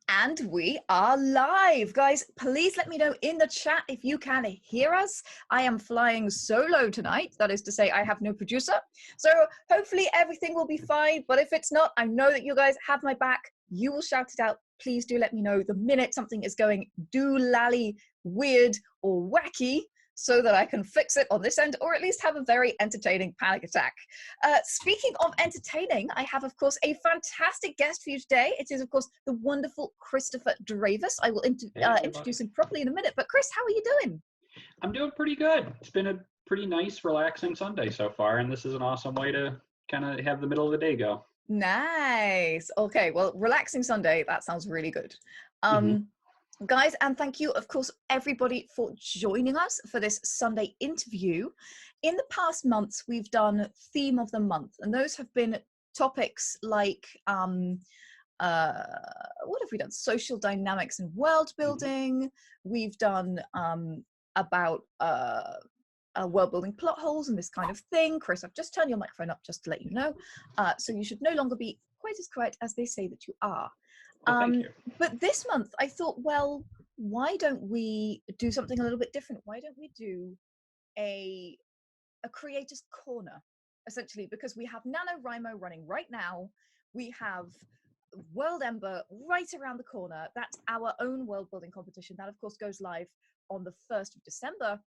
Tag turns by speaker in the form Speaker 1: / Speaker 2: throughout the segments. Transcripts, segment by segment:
Speaker 1: And we are live. Guys, please let me know in the chat if you can hear us. I am flying solo tonight. That is to say, I have no producer. So hopefully everything will be fine. But if it's not, I know that you guys have my back. You will shout it out. Please do let me know the minute something is going doolally, weird, or wacky, so that I can fix it on this end, or at least have a very entertaining panic attack. Speaking of entertaining, I have, of course, a fantastic guest for you today. It is, of course, the wonderful Christopher Dravus. I will introduce him properly in a minute. But Chris, how are you doing?
Speaker 2: I'm doing pretty good. It's been a pretty nice, relaxing Sunday so far, and this is an awesome way to kind of have the middle of the day go.
Speaker 1: Nice. Okay, well, relaxing Sunday, that sounds really good. Guys, and thank you, of course, everybody for joining us for this Sunday interview. In the past months, we've done Theme of the Month, and those have been topics like, what have we done? Social dynamics and world building. We've done about world building plot holes and this kind of thing. Chris, I've just turned your microphone up just to let you know. So you should no longer be quite as quiet as they say that you are.
Speaker 2: Thank you.
Speaker 1: But this month I thought, well, why don't we do something a little bit different? Why don't we do a creator's corner, essentially, because we have NaNoWriMo running right now. We have World Anvil right around the corner. That's our own world building competition. That, of course, goes live on the 1st of December.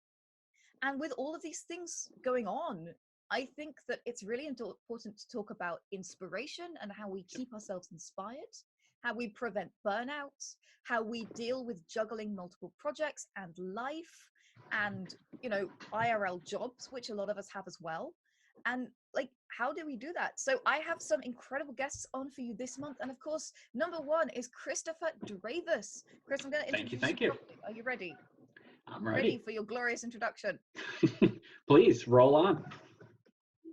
Speaker 1: And with all of these things going on, I think that it's really important to talk about inspiration and how we keep ourselves inspired, how we prevent burnout, how we deal with juggling multiple projects and life and, you know, IRL jobs, which a lot of us have as well. And like, how do we do that? So I have some incredible guests on for you this month. And of course, number one is Christopher Dravus. Chris, I'm going to introduce you properly. Are you ready?
Speaker 2: I'm ready
Speaker 1: For your glorious introduction.
Speaker 2: Please, roll on.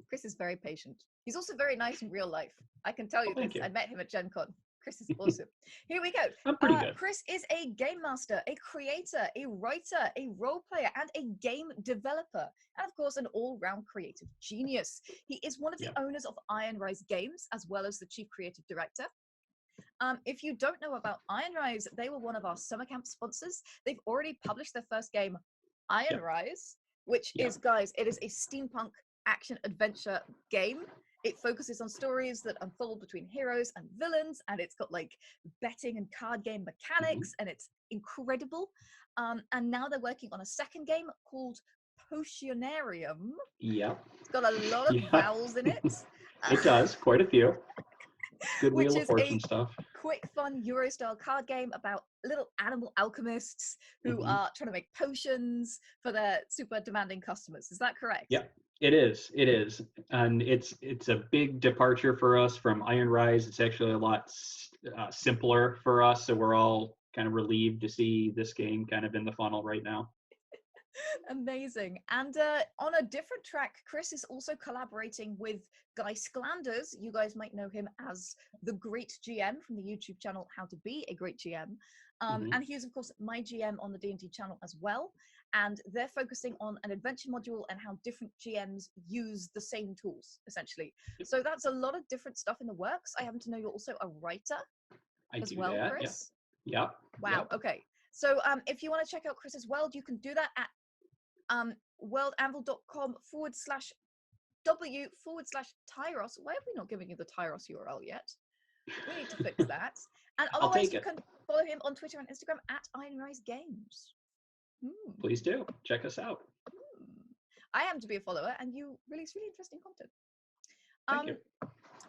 Speaker 1: Chris is very patient. He's also very nice in real life. I can tell you this.
Speaker 2: You.
Speaker 1: I met him at Gen Con. Chris is awesome. Here we go.
Speaker 2: I'm pretty good.
Speaker 1: Chris is a game master, a creator, a writer, a role player, and a game developer. And of course, an all-round creative genius. He is one of the owners of Ironrise Games, as well as the chief creative director. If you don't know about Ironrise, they were one of our summer camp sponsors. They've already published their first game, Ironrise, which is, guys, it is a steampunk action adventure game. It focuses on stories that unfold between heroes and villains, and it's got like betting and card game mechanics, and it's incredible. And now they're working on a second game called Potionarium. It's got a lot of vowels in it.
Speaker 2: It does, quite a few. Good Wheel of Fortune stuff.
Speaker 1: Quick, fun Euro-style card game about little animal alchemists who are trying to make potions for their super demanding customers. Is that correct?
Speaker 2: Yeah, it is. It is. And it's a big departure for us from Ironrise. It's actually a lot simpler for us. So we're all kind of relieved to see this game kind of in the funnel right now.
Speaker 1: Amazing. And on a different track, Chris is also collaborating with Guy Sclanders. You guys might know him as the Great GM from the YouTube channel How to Be a Great GM. And he is, of course, my GM on the D&D channel as well. And they're focusing on an adventure module and how different GMs use the same tools, essentially. So that's a lot of different stuff in the works. I happen to know you're also a writer as well, Chris.
Speaker 2: Yeah.
Speaker 1: Wow. Okay. So if you want to check out Chris's world, you can do that at worldanvil.com/w/Tyros. Why have we not given you the Tyros URL yet? We need to fix that. And otherwise, you can follow him on Twitter and Instagram at Ironrise Games.
Speaker 2: Please do. Check us out.
Speaker 1: I am to be a follower, and you release really interesting content.
Speaker 2: Thank you.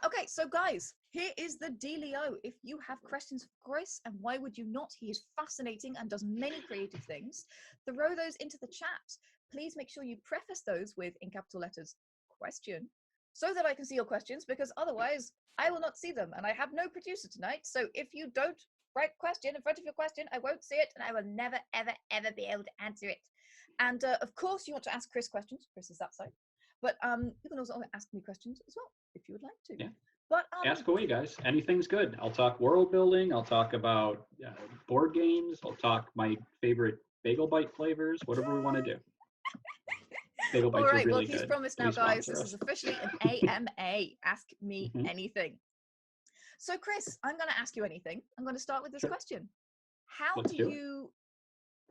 Speaker 1: Okay, so guys, here is the dealio. If you have questions for Chris, and why would you not? He is fascinating and does many creative things. Throw those into the chat. Please make sure you preface those with, in capital letters, question, so that I can see your questions, because otherwise I will not see them, and I have no producer tonight. So if you don't write question in front of your question, I won't see it, and I will never, ever, ever be able to answer it. And of course, you want to ask Chris questions. Chris is that side. But you can also ask me questions as well, if you would like to.
Speaker 2: Yeah.
Speaker 1: But
Speaker 2: ask away, guys. Anything's good. I'll talk world building. I'll talk about board games. I'll talk my favorite bagel bite flavors. Whatever we want to do. Bagel bites
Speaker 1: all right.
Speaker 2: are really
Speaker 1: Well, he's
Speaker 2: good.
Speaker 1: promised now, guys. This is officially an AMA. Ask me anything. So, Chris, I'm going to ask you anything. I'm going to start with this
Speaker 2: Sure.
Speaker 1: question. How
Speaker 2: Let's
Speaker 1: do
Speaker 2: do it.
Speaker 1: you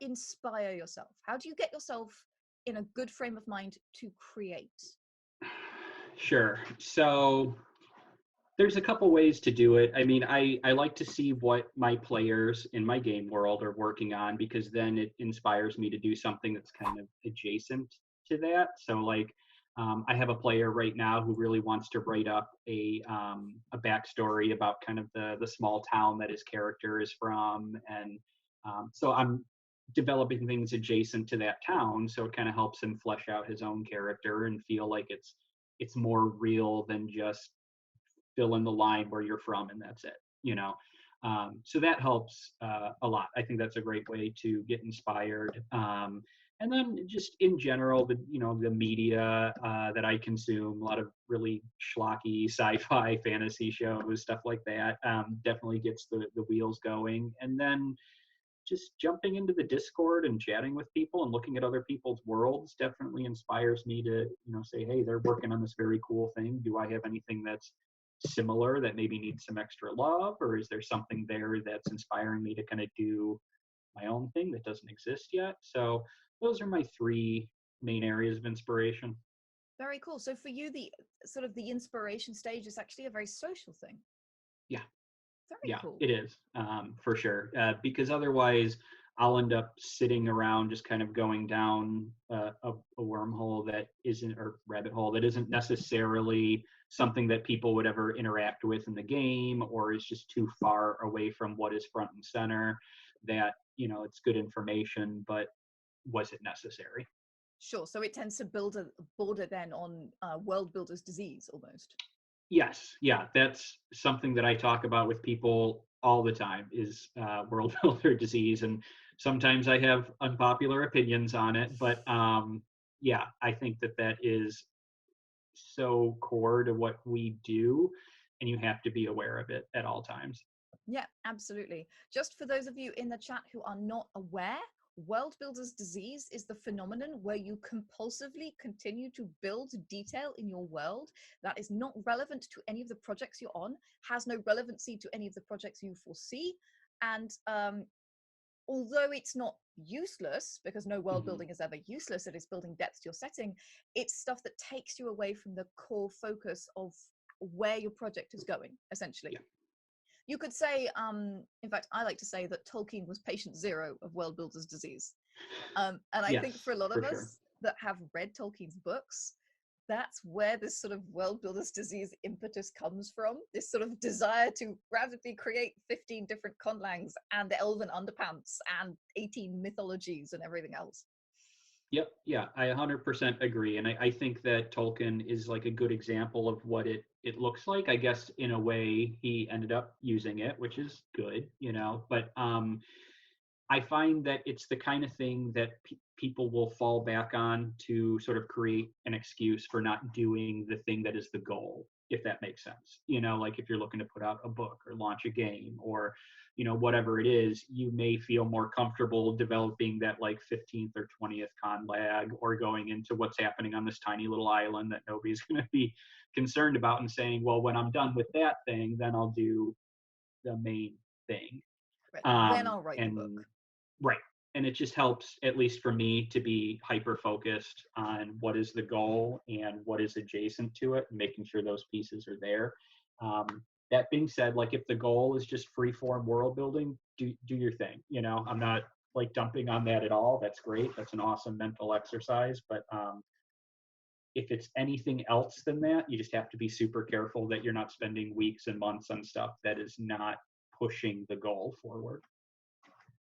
Speaker 1: inspire yourself? How do you get yourself in a good frame of mind to create?
Speaker 2: Sure. So there's a couple ways to do it. I mean, I like to see what my players in my game world are working on, because then it inspires me to do something that's kind of adjacent to that. So like, I have a player right now who really wants to write up a backstory about kind of the small town that his character is from, and so I'm developing things adjacent to that town, so it kind of helps him flesh out his own character and feel like it's more real than just fill in the line where you're from and that's it, you know. So that helps a lot. I think that's a great way to get inspired. And then just in general, the media that I consume, a lot of really schlocky sci-fi fantasy shows, stuff like that, definitely gets the wheels going. And then just jumping into the Discord and chatting with people and looking at other people's worlds definitely inspires me to, say, hey, they're working on this very cool thing. Do I have anything that's similar that maybe needs some extra love, or is there something there that's inspiring me to kind of do my own thing that doesn't exist yet? So those are my three main areas of inspiration.
Speaker 1: Very cool. So for you, the sort of the inspiration stage is actually a very social thing.
Speaker 2: Yeah.
Speaker 1: Very
Speaker 2: Yeah,
Speaker 1: cool.
Speaker 2: it is, for sure. Because otherwise, I'll end up sitting around just kind of going down a wormhole that isn't, or rabbit hole that isn't necessarily something that people would ever interact with in the game, or is just too far away from what is front and center. That, it's good information, but was it necessary?
Speaker 1: Sure. So it tends to build a border then on world builder's disease almost.
Speaker 2: Yes, yeah, that's something that I talk about with people all the time, is world builder disease, and sometimes I have unpopular opinions on it, but yeah, I think that is so core to what we do, and you have to be aware of it at all times.
Speaker 1: Yeah, absolutely. Just for those of you in the chat who are not aware, world builder's disease is the phenomenon where you compulsively continue to build detail in your world that is not relevant to any of the projects you're on, has no relevancy to any of the projects you foresee, and although it's not useless, because no world building is ever useless, it is building depth to your setting, it's stuff that takes you away from the core focus of where your project is going, essentially.
Speaker 2: Yeah.
Speaker 1: You could say, in fact, I like to say that Tolkien was patient zero of world builder's disease. And I think
Speaker 2: Yes,
Speaker 1: for a lot
Speaker 2: for
Speaker 1: of us
Speaker 2: sure.
Speaker 1: that have read Tolkien's books, that's where this sort of world builder's disease impetus comes from. This sort of desire to rapidly create 15 different conlangs and the elven underpants and 18 mythologies and everything else.
Speaker 2: Yep. Yeah, I 100% agree. And I think that Tolkien is like a good example of what it looks like. I guess in a way he ended up using it, which is good, but I find that it's the kind of thing that people will fall back on to sort of create an excuse for not doing the thing that is the goal, if that makes sense. Like if you're looking to put out a book or launch a game, or whatever it is, you may feel more comfortable developing that like 15th or 20th con lag, or going into what's happening on this tiny little island that nobody's going to be concerned about, and saying, well, when I'm done with that thing, then I'll do the main thing.
Speaker 1: Right. Then I'll write the book.
Speaker 2: Right. And it just helps, at least for me, to be hyper focused on what is the goal and what is adjacent to it, and making sure those pieces are there. That being said, like if the goal is just free form world building, do your thing. I'm not like dumping on that at all. That's great. That's an awesome mental exercise. But if it's anything else than that, you just have to be super careful that you're not spending weeks and months on stuff that is not pushing the goal forward.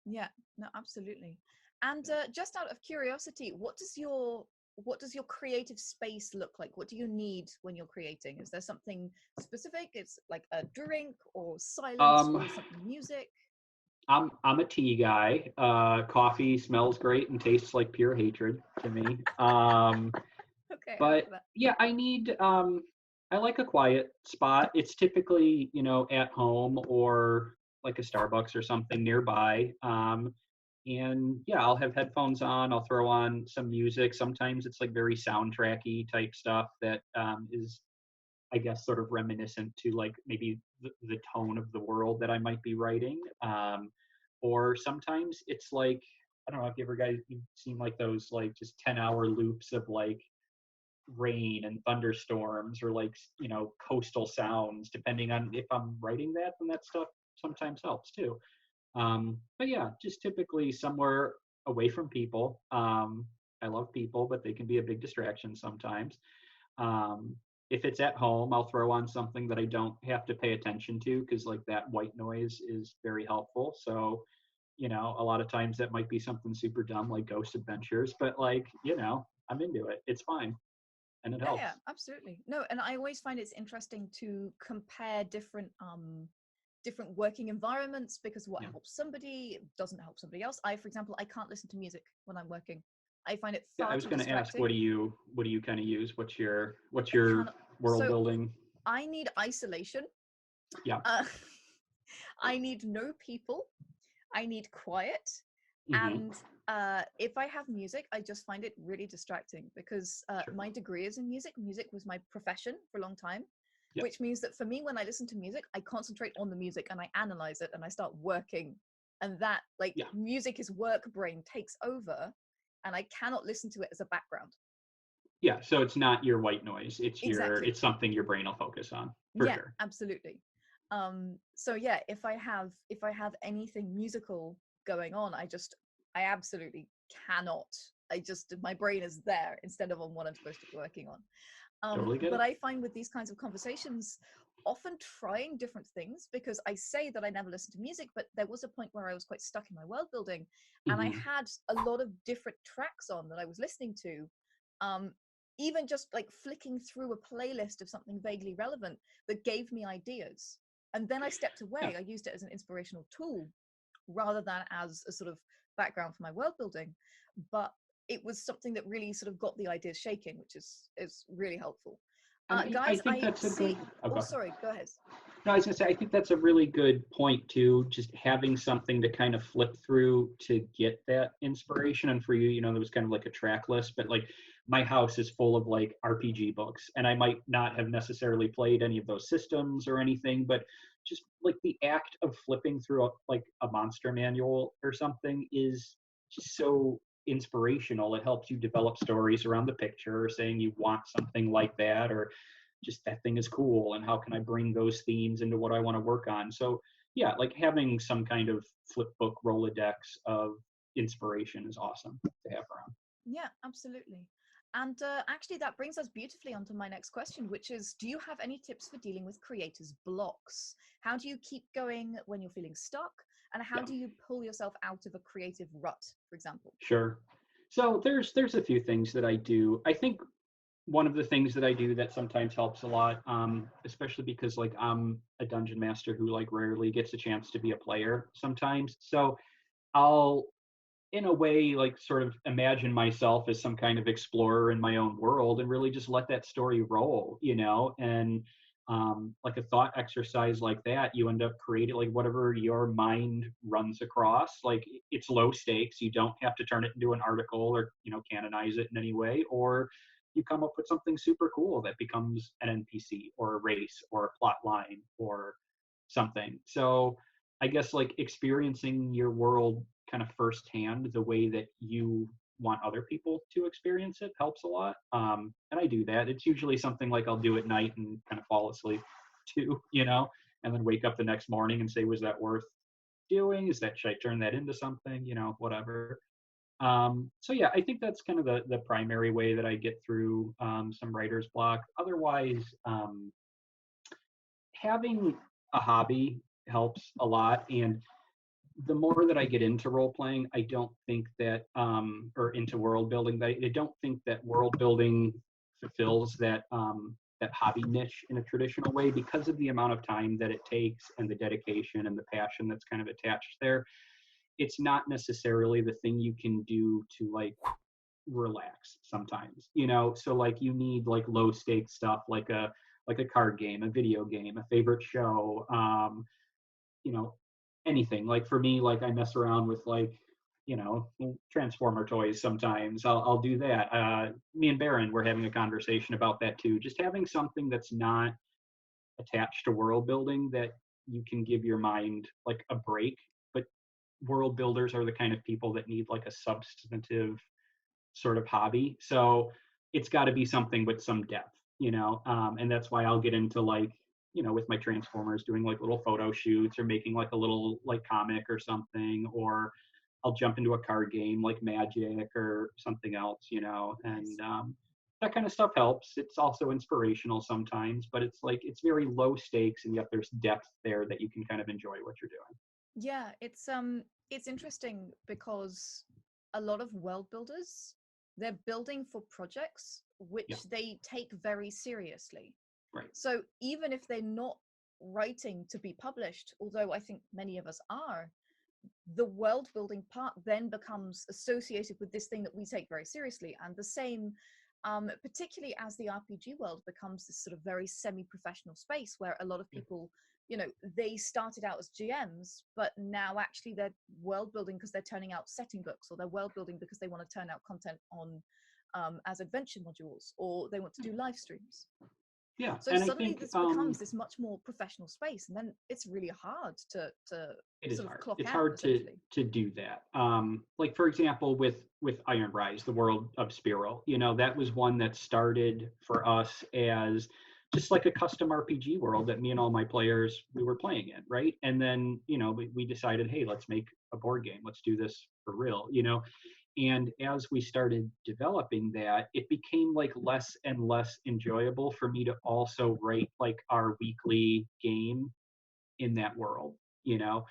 Speaker 1: Yeah, no, absolutely. And just out of curiosity, what does your creative space look like? What do you need when you're creating? Is there something specific? It's like a drink or silence or something music?
Speaker 2: I'm a tea guy. Coffee smells great and tastes like pure hatred to me.
Speaker 1: Okay,
Speaker 2: But yeah, I like a quiet spot. It's typically, at home or like a Starbucks or something nearby. And yeah, I'll have headphones on. I'll throw on some music. Sometimes it's like very soundtracky type stuff that is I guess, sort of reminiscent to like maybe the tone of the world that I might be writing. Or sometimes it's like, I don't know if you've seen like those like just 10-hour loops of like rain and thunderstorms, or like, you know, coastal sounds. Depending on if I'm writing that, then that stuff sometimes helps too. But yeah, just typically somewhere away from people. I love people, but they can be a big distraction sometimes. Um, if it's at home, I'll throw on something that I don't have to pay attention to, because like that white noise is very helpful. So, you know, a lot of times that might be something super dumb like Ghost Adventures, but like, you know, I'm into it. It's fine, and it
Speaker 1: Yeah, yeah,
Speaker 2: helps.
Speaker 1: absolutely. No, and I always find it's interesting to compare different working environments, because what
Speaker 2: Yeah.
Speaker 1: helps somebody doesn't help somebody else. I, for example, I can't listen to music when I'm working. I find it
Speaker 2: Yeah, I
Speaker 1: far
Speaker 2: was
Speaker 1: too
Speaker 2: going to ask,
Speaker 1: distracting.
Speaker 2: what do you kind of use? What's
Speaker 1: I
Speaker 2: your
Speaker 1: cannot.
Speaker 2: world
Speaker 1: So
Speaker 2: building?
Speaker 1: I need isolation.
Speaker 2: Yeah.
Speaker 1: Uh, I need no people. I need quiet.
Speaker 2: Hmm.
Speaker 1: And if I have music, I just find it really distracting, because
Speaker 2: Sure.
Speaker 1: my degree is in music. Music was my profession for a long time,
Speaker 2: Yeah.
Speaker 1: which means that for me, when I listen to music, I concentrate on the music and I analyze it and I start working. And that, like,
Speaker 2: Yeah.
Speaker 1: music is work brain takes over, and I cannot listen to it as a background.
Speaker 2: Yeah. So it's not your white noise.
Speaker 1: Exactly.
Speaker 2: It's something your brain will focus on for
Speaker 1: Yeah,
Speaker 2: sure.
Speaker 1: absolutely. So yeah, if I have anything musical going on, I absolutely cannot. My brain is there instead of on what I'm supposed to be working on.
Speaker 2: Totally get
Speaker 1: But
Speaker 2: it.
Speaker 1: I find with these kinds of conversations, often trying different things, because I say that I never listen to music, but there was a point where I was quite stuck in my world building, and I
Speaker 2: Hmm.
Speaker 1: had a lot of different tracks on that I was listening to. Um, Even just like flicking through a playlist of something vaguely relevant that gave me ideas. And then I stepped
Speaker 2: Yeah.
Speaker 1: away. I used it as an inspirational tool rather than as a sort of background for my world building. But it was something that really sort of got the ideas shaking, which is really helpful.
Speaker 2: And I
Speaker 1: Guys,
Speaker 2: think
Speaker 1: I
Speaker 2: that's a good.
Speaker 1: see.
Speaker 2: Oh,
Speaker 1: Oh,
Speaker 2: go ahead.
Speaker 1: sorry. Go ahead.
Speaker 2: No, I was gonna say, I think that's a really good point too. Just having something to kind of flip through to get that inspiration. And for you, you know, there was kind of like a track list, but like my house is full of like RPG books, and I might not have necessarily played any of those systems or anything, but just like the act of flipping through like a monster manual or something is just so inspirational. It helps you develop stories around the picture, or saying you want something like that, or just that thing is cool, and how can I bring those themes into what I want to work on. So yeah, like having some kind of flip book Rolodex of inspiration is awesome to have around.
Speaker 1: Yeah, absolutely. And actually, that brings us beautifully onto my next question, which is, do you have any tips for dealing with creators' blocks? How do you keep going when you're feeling stuck? And how
Speaker 2: Yeah,
Speaker 1: do you pull yourself out of a creative rut, for example?
Speaker 2: sure. So there's a few things that I do. I think one of the things that I do that sometimes helps a lot, especially because like I'm a dungeon master who like rarely gets a chance to be a player sometimes. So I'll, in a way, like sort of imagine myself as some kind of explorer in my own world, and really just let that story roll, you know. And like a thought exercise like that, you end up creating like whatever your mind runs across. Like it's low stakes. You don't have to turn it into an article, or, you know, canonize it in any way, or you come up with something super cool that becomes an NPC or a race or a plot line or something. So I guess like experiencing your world kind of firsthand the way that you want other people to experience it helps a lot. And I do that. It's usually something like I'll do at night and kind of fall asleep too, you know, and then wake up the next morning and say, was that worth doing? Should I turn that into something, you know, whatever. So yeah, I think that's kind of the primary way that I get through some writer's block. Otherwise, having a hobby helps a lot. And the more that I get into role playing, I don't think that, or into world building, I don't think that world building fulfills that hobby niche in a traditional way, because of the amount of time that it takes and the dedication and the passion that's kind of attached there. It's not necessarily the thing you can do to like relax sometimes, you know. So like you need like low stakes stuff, like a card game, a video game, a favorite show, you know, anything. Like for me, like I mess around with like you know, Transformer toys sometimes. I'll do that. Me and Baron were having a conversation about that too. Just having something that's not attached to world building, that you can give your mind like a break. But world builders are the kind of people that need like a substantive sort of hobby. So it's got to be something with some depth, you know. And that's why I'll get into like, you know, with my Transformers, doing like little photo shoots or making like a little like comic or something, or I'll jump into a card game like Magic or something else, you know.
Speaker 1: Nice.
Speaker 2: And that kind of stuff helps. It's also inspirational sometimes, but it's like it's very low stakes, and yet there's depth there that you can kind of enjoy what you're doing.
Speaker 1: Yeah, it's interesting because a lot of world builders, they're building for projects
Speaker 2: Yeah,
Speaker 1: which they take very seriously.
Speaker 2: right.
Speaker 1: So even if they're not writing to be published, although I think many of us are, the world building part then becomes associated with this thing that we take very seriously. And the same, particularly as the RPG world becomes this sort of very semi-professional space where a lot of
Speaker 2: Yeah.
Speaker 1: people, you know, they started out as GMs, but now actually they're world building because they're turning out setting books, or they're world building because they want to turn out content on as adventure modules, or they want to do live streams.
Speaker 2: Yeah,
Speaker 1: So
Speaker 2: and I
Speaker 1: suddenly
Speaker 2: think
Speaker 1: this becomes this much more professional space, and then it's really hard to
Speaker 2: it is
Speaker 1: sort of
Speaker 2: hard.
Speaker 1: clock
Speaker 2: It's
Speaker 1: out
Speaker 2: hard
Speaker 1: essentially.
Speaker 2: to do that. Like for example, with Ironrise, the world of Spiro, you know, that was one that started for us as just like a custom RPG world that me and all my players we were playing in, right? And then you know we decided, hey, let's make a board game. Let's do this for real, you know. And as we started developing that, it became like less and less enjoyable for me to also write like our weekly game in that world, you know.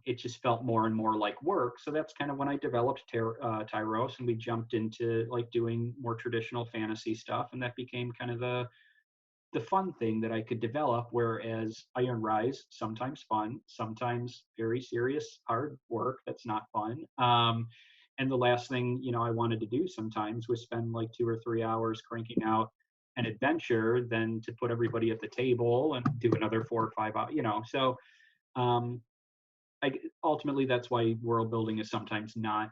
Speaker 2: It just felt more and more like work. So that's kind of when I developed Tyros, and we jumped into like doing more traditional fantasy stuff, and that became kind of the fun thing that I could develop. Whereas Ironrise, sometimes fun, sometimes very serious, hard work that's not fun. And the last thing, you know, I wanted to do sometimes was spend like 2 or 3 hours cranking out an adventure, then to put everybody at the table and do another 4 or 5 hours, you know. So um, ultimately, that's why world building is sometimes not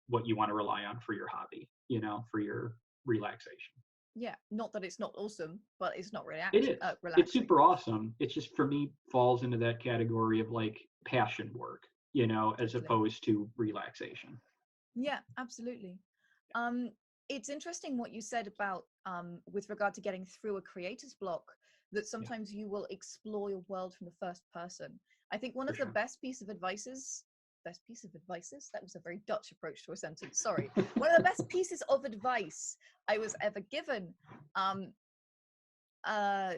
Speaker 2: what you want to rely on for your hobby, you know, for your relaxation.
Speaker 1: Yeah, not that it's not awesome, but it's not really
Speaker 2: It is. It's
Speaker 1: relaxing.
Speaker 2: super awesome. It's just for me falls into that category of like passion work, you know, as
Speaker 1: Totally.
Speaker 2: opposed to relaxation.
Speaker 1: Yeah, absolutely. Um, it's interesting what you said about with regard to getting through a creator's block, that
Speaker 2: Yeah,
Speaker 1: sometimes you will explore your world from the first person. I think one
Speaker 2: for
Speaker 1: of the
Speaker 2: sure.
Speaker 1: best piece of advices, that was a very Dutch approach to a sentence, sorry. One of the best pieces of advice I was ever given, um, uh,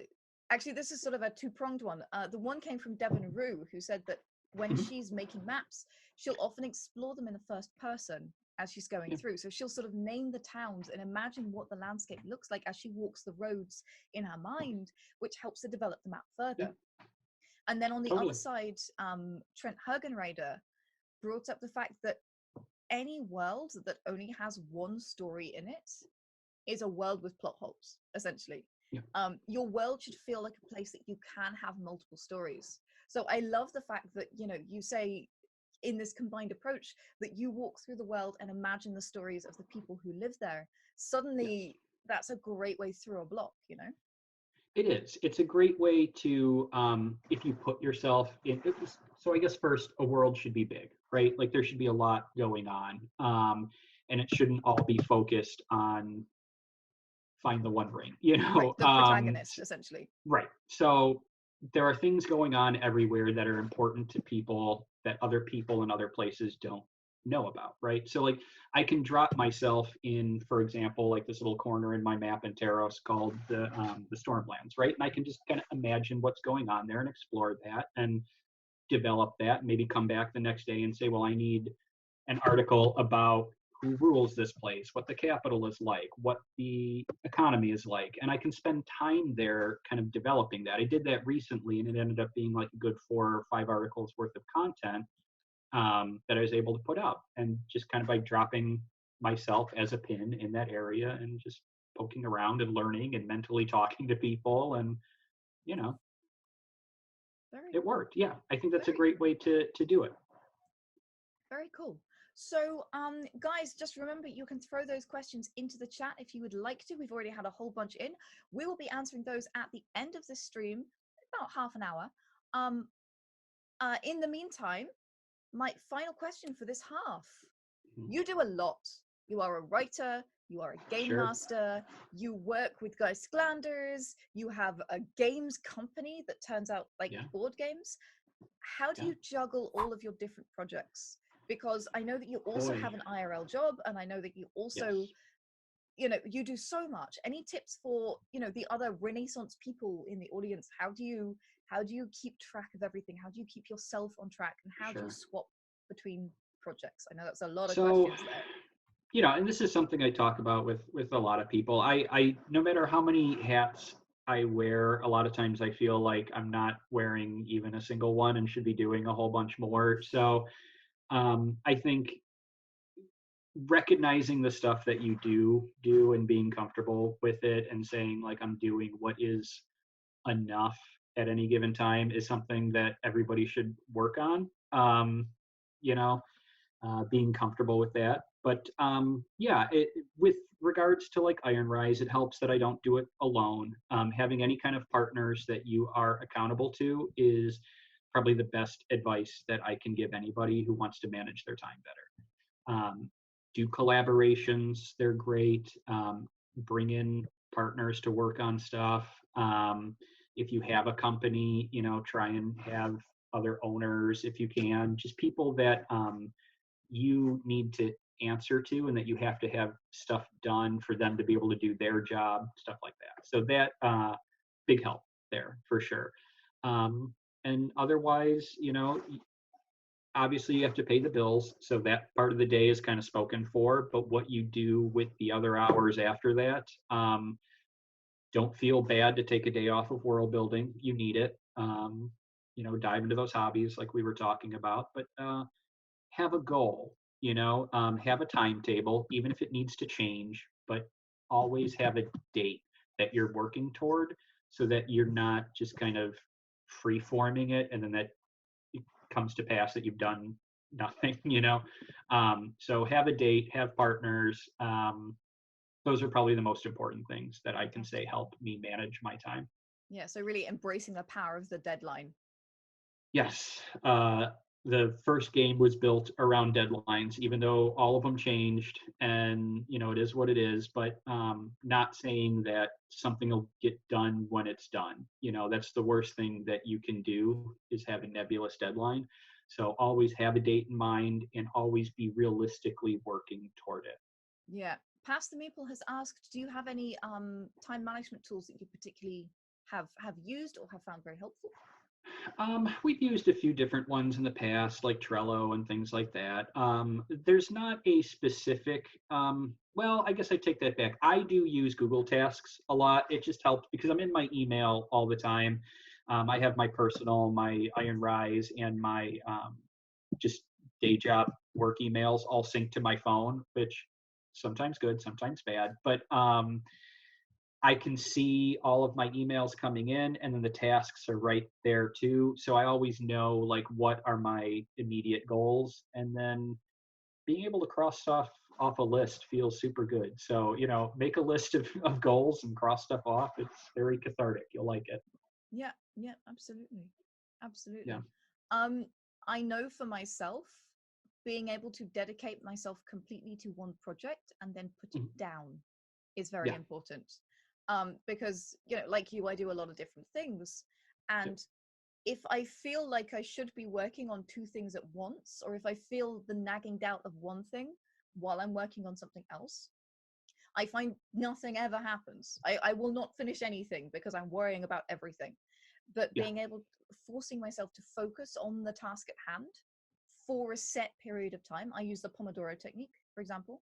Speaker 1: actually, this is sort of a two-pronged one. The one came from Devon Rue, who said that when
Speaker 2: Mhm.
Speaker 1: she's making maps, she'll often explore them in the first person as she's going
Speaker 2: Yeah,
Speaker 1: through. So she'll sort of name the towns and imagine what the landscape looks like as she walks the roads in her mind, which helps her develop the map
Speaker 2: yeah,
Speaker 1: further. And then on the other
Speaker 2: totally.
Speaker 1: side, Trent Hergenrider brought up the fact that any world that only has one story in it is a world with plot holes, essentially.
Speaker 2: Yeah,
Speaker 1: Your world should feel like a place that you can have multiple stories. So I love the fact that, you know, you say in this combined approach that you walk through the world and imagine the stories of the people who live there.
Speaker 2: yeah.
Speaker 1: Suddenly, that's a great way through a block, you know?
Speaker 2: It is. It's a great way to, if you put yourself in. So I guess first, a world should be big, right? Like there should be a lot going on, and it shouldn't all be focused on find the one ring, you
Speaker 1: Right.
Speaker 2: know.
Speaker 1: The protagonist, essentially.
Speaker 2: Right. So there are things going on everywhere that are important to people that other people in other places don't know about, right? So like I can drop myself in, for example, like this little corner in my map in Taros called the Stormlands, right? And I can just kind of imagine what's going on there and explore that and develop that, and maybe come back the next day and say, well, I need an article about who rules this place, what the capital is like, what the economy is like. And I can spend time there kind of developing that. I did that recently, and it ended up being like a good 4 or 5 articles worth of content that I was able to put up. And just kind of by dropping myself as a pin in that area and just poking around and learning and mentally talking to people. And, you know,
Speaker 1: Very
Speaker 2: it
Speaker 1: cool.
Speaker 2: worked. Yeah, I think that's a
Speaker 1: Very
Speaker 2: great
Speaker 1: cool.
Speaker 2: way to do it.
Speaker 1: Very cool. So, guys, just remember you can throw those questions into the chat if you would like to. We've already had a whole bunch in. We will be answering those at the end of this stream, about half an hour. In the meantime, my final question for this half. You do a lot. You are a writer, you are a game
Speaker 2: Sure.
Speaker 1: master, you work with Guy Sclanders, you have a games company that turns out like board games. How do you juggle all of your different projects? Because I know that you also have an IRL job, and I know that you also, you know, you do so much. Any tips for, you know, the other Renaissance people in the audience? How do you keep track of everything? How do you keep yourself on track? And how do you swap between projects? I know that's a lot of questions there.
Speaker 2: You know, and this is something I talk about with a lot of people. I no matter how many hats I wear, a lot of times I feel like I'm not wearing even a single one and should be doing a whole bunch more. So I think recognizing the stuff that you do and being comfortable with it and saying like I'm doing what is enough at any given time is something that everybody should work on. You know, being comfortable with that. But with regards to like Ironrise, it helps that I don't do it alone. Having any kind of partners that you are accountable to is probably the best advice that I can give anybody who wants to manage their time better. Do collaborations, they're great. Bring in partners to work on stuff. If you have a company, you know, try and have other owners if you can, just people that you need to answer to and that you have to have stuff done for them to be able to do their job, stuff like that. So that big help there for sure. And otherwise, you know, obviously you have to pay the bills. So that part of the day is kind of spoken for, but what you do with the other hours after that, don't feel bad to take a day off of world building. You need it. You know, dive into those hobbies like we were talking about, but have a goal, you know, have a timetable, even if it needs to change, but always have a date that you're working toward so that you're not just kind of free forming it and then that it comes to pass that you've done nothing, you know. So have a date, have partners. Those are probably the most important things that I can say help me manage my time.
Speaker 1: Yeah, so really embracing the power of the deadline.
Speaker 2: Yes. The first game was built around deadlines, even though all of them changed and, you know, it is what it is, but not saying that something will get done when it's done. You know, that's the worst thing that you can do is have a nebulous deadline. So always have a date in mind and always be realistically working toward it.
Speaker 1: Yeah. Pastor Meeple has asked, do you have any time management tools that you particularly have used or have found very helpful?
Speaker 2: We've used a few different ones in the past, like Trello and things like that. There's not a specific, well, I guess I take that back. I do use Google Tasks a lot. It just helps because I'm in my email all the time. I have my personal, my Ironrise, and my just day job work emails all synced to my phone, which sometimes good, sometimes bad. But I can see all of my emails coming in and then the tasks are right there too. So I always know like what are my immediate goals and then being able to cross stuff off a list feels super good. So, you know, make a list of goals and cross stuff off. It's very cathartic. You'll like it.
Speaker 1: Yeah, yeah, absolutely. Absolutely.
Speaker 2: Yeah.
Speaker 1: I know for myself, being able to dedicate myself completely to one project and then put it down is very important. Because, you know, like you, I do a lot of different things. And if I feel like I should be working on two things at once, or if I feel the nagging doubt of one thing while I'm working on something else, I find nothing ever happens. I will not finish anything because I'm worrying about everything. But being able, forcing myself to focus on the task at hand for a set period of time. I use the Pomodoro technique, for example,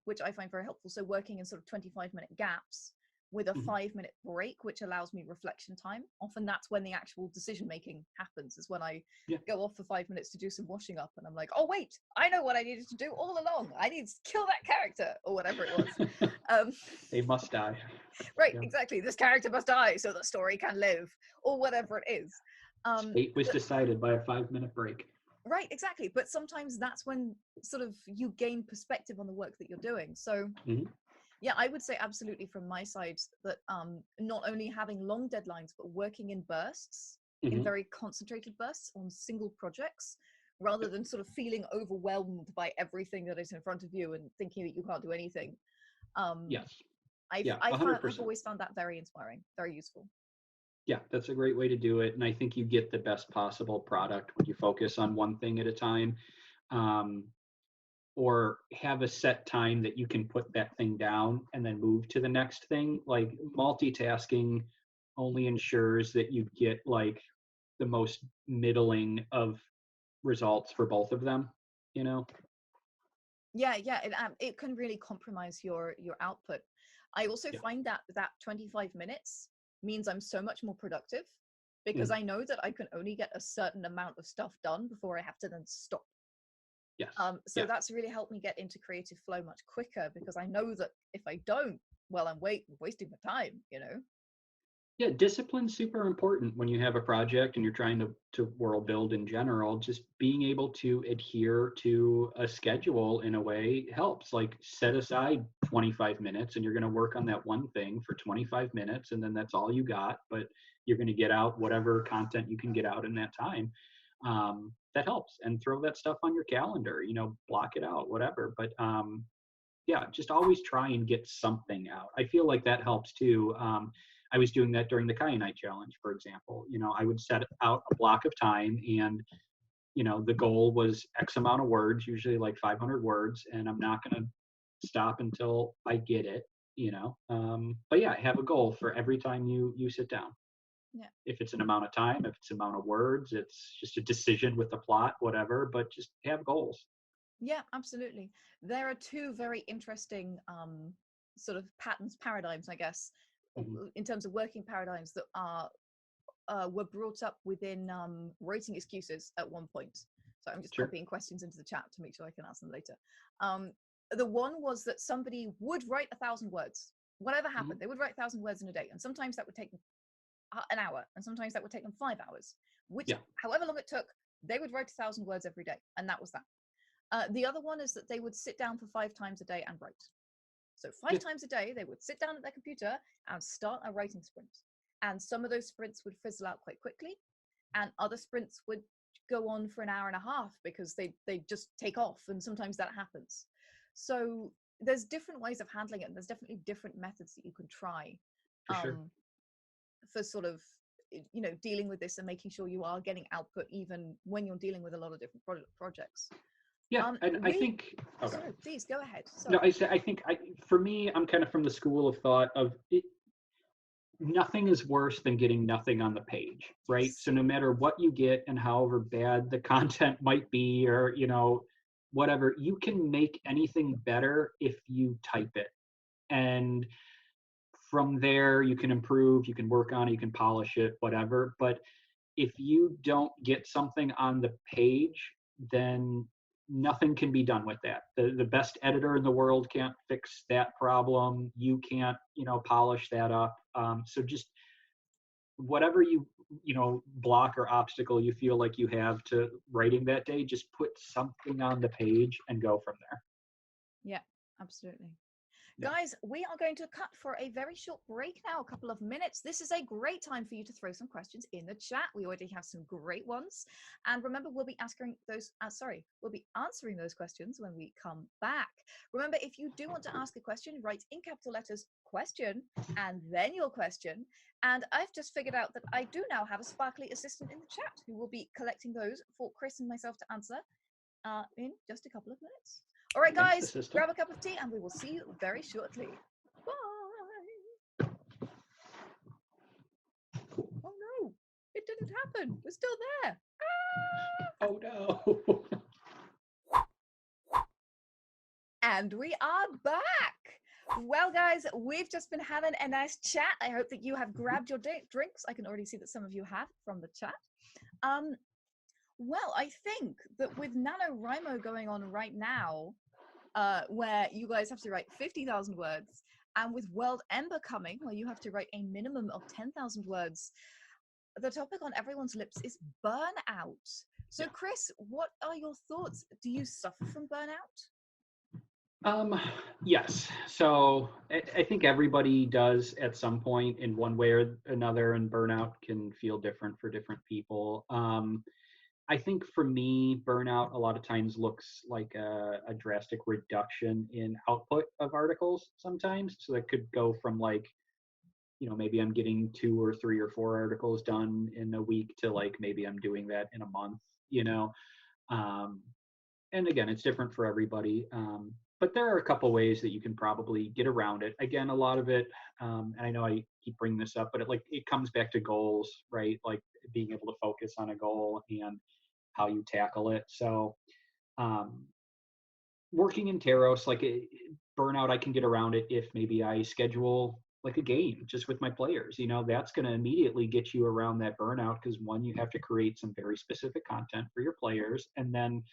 Speaker 1: which I find very helpful. So working in sort of 25-minute gaps with a 5-minute break, which allows me reflection time. Often that's when the actual decision making happens, is when I go off for 5 minutes to do some washing up and I'm like, oh wait, I know what I needed to do all along. I need to kill that character or whatever it was.
Speaker 2: They must die.
Speaker 1: Right, exactly. This character must die so the story can live or whatever it is.
Speaker 2: Fate was decided by a 5-minute break.
Speaker 1: Right, exactly. But sometimes that's when sort of you gain perspective on the work that you're doing. So
Speaker 2: Mhm.
Speaker 1: yeah, I would say absolutely from my side that not only having long deadlines, but working in bursts, in
Speaker 2: Mhm.
Speaker 1: very concentrated bursts on single projects, rather
Speaker 2: Yep.
Speaker 1: than sort of feeling overwhelmed by everything that is in front of you and thinking that you can't do anything. Um,
Speaker 2: Yes. Yeah,
Speaker 1: I've
Speaker 2: 100%.
Speaker 1: always found that very inspiring, very useful.
Speaker 2: Yeah, that's a great way to do it, and I think you get the best possible product when you focus on one thing at a time, um, or have a set time that you can put that thing down and then move to the next thing. Like multitasking only ensures that you get like the most middling of results for both of them, you know?
Speaker 1: Yeah, yeah, it can really compromise your output. I also
Speaker 2: Yeah.
Speaker 1: find that that 25 minutes means I'm so much more productive because
Speaker 2: Mhm.
Speaker 1: I know that I can only get a certain amount of stuff done before I have to then stop.
Speaker 2: Yes.
Speaker 1: So
Speaker 2: Yeah.
Speaker 1: that's really helped me get into creative flow much quicker because I know that if I don't, well, I'm wasting my time, you know?
Speaker 2: Yeah, discipline's super important when you have a project and you're trying to world build in general. Just being able to adhere to a schedule in a way helps. Like set aside 25 minutes and you're going to work on that one thing for 25 minutes and then that's all you got, but you're going to get out whatever content you can get out in that time. That helps. And throw that stuff on your calendar, block it out, whatever. But yeah, just always try and get something out. I feel like that helps too. I was doing that during the Kyanite challenge, for example. I would set out a block of time and, the goal was X amount of words, usually like 500 words, and I'm not going to stop until I get it, but yeah, have a goal for every time you sit down.
Speaker 1: Yeah.
Speaker 2: If it's an amount of time, if it's amount of words, it's just a decision with the plot, whatever, but just have goals.
Speaker 1: Yeah, absolutely. There are two very interesting sort of paradigms, I guess,
Speaker 2: Mhm.
Speaker 1: in terms of working paradigms that are were brought up within writing excuses at one point. So I'm just
Speaker 2: Sure.
Speaker 1: copying questions into the chat to make sure I can answer them later. The one was that somebody would write 1,000 words. Whatever
Speaker 2: Mhm.
Speaker 1: happened, they would write 1,000 words in a day, and sometimes that would take them an hour, and sometimes that would take them 5 hours. Which,
Speaker 2: Yeah.
Speaker 1: however long it took, they would write 1,000 words every day, and that was that. The other one is that they would sit down for 5 times a day and write. So five
Speaker 2: Yeah.
Speaker 1: times a day, they would sit down at their computer and start a writing sprint. And some of those sprints would fizzle out quite quickly, and other sprints would go on for an hour and a half because they just take off, and sometimes that happens. So there's different ways of handling it, and there's definitely different methods that you can try
Speaker 2: For sure.
Speaker 1: um, for sort of dealing with this and making sure you are getting output even when you're dealing with a lot of different projects.
Speaker 2: Yeah, and I
Speaker 1: We
Speaker 2: think okay.
Speaker 1: Sorry, please go ahead.
Speaker 2: No,
Speaker 1: Sorry.
Speaker 2: I think for me, I'm kind of from the school of thought of it, nothing is worse than getting nothing on the page, right?
Speaker 1: Yes.
Speaker 2: So no matter what you get and however bad the content might be, or whatever, you can make anything better if you type it, and from there you can improve, you can work on it, you can polish it, whatever. But if you don't get something on the page, then nothing can be done with that. The best editor in the world can't fix that problem. You can't, polish that up. So just whatever block or obstacle you feel like you have to writing that day, just put something on the page and go from there.
Speaker 1: Yeah, absolutely.
Speaker 2: Yeah.
Speaker 1: Guys, we are going to cut for a very short break now, a couple of minutes. This is a great time for you to throw some questions in the chat. We already have some great ones. And remember, we'll be we'll be answering those questions when we come back. Remember, if you do want to ask a question, write in capital letters question and then your question. And I've just figured out that I do now have a sparkly assistant in the chat who will be collecting those for Chris and myself to answer in just a couple of minutes. All right,
Speaker 2: Thanks,
Speaker 1: guys,
Speaker 2: assistant.
Speaker 1: grab a cup of tea and we will see you very shortly. Bye.
Speaker 2: Cool.
Speaker 1: Oh no, it didn't happen. We're still there.
Speaker 2: Oh no.
Speaker 1: And we are back. Well, guys, we've just been having a nice chat. I hope that you have grabbed your drinks. I can already see that some of you have from the chat. Well, I think that with NaNoWriMo going on right now, where you guys have to write 50,000 words, and with World Ember coming, where you have to write a minimum of 10,000 words, the topic on everyone's lips is burnout. So, Chris, what are your thoughts? Do you suffer from burnout?
Speaker 2: Yes. So I think everybody does at some point in one way or another, and burnout can feel different for different people. I think for me, burnout a lot of times looks like a drastic reduction in output of articles sometimes. So that could go from like, maybe I'm getting 2 or 3 or 4 articles done in a week to like maybe I'm doing that in a month, you know. Um, and again, it's different for everybody. But there are a couple ways that you can probably get around it. Again, a lot of it, and I know I keep bringing this up, but it comes back to goals, right? Like being able to focus on a goal and how you tackle it. So, um, working in Taros, like burnout, I can get around it if maybe I schedule like a game just with my players. That's going to immediately get you around that burnout because one, you have to create some very specific content for your players, and then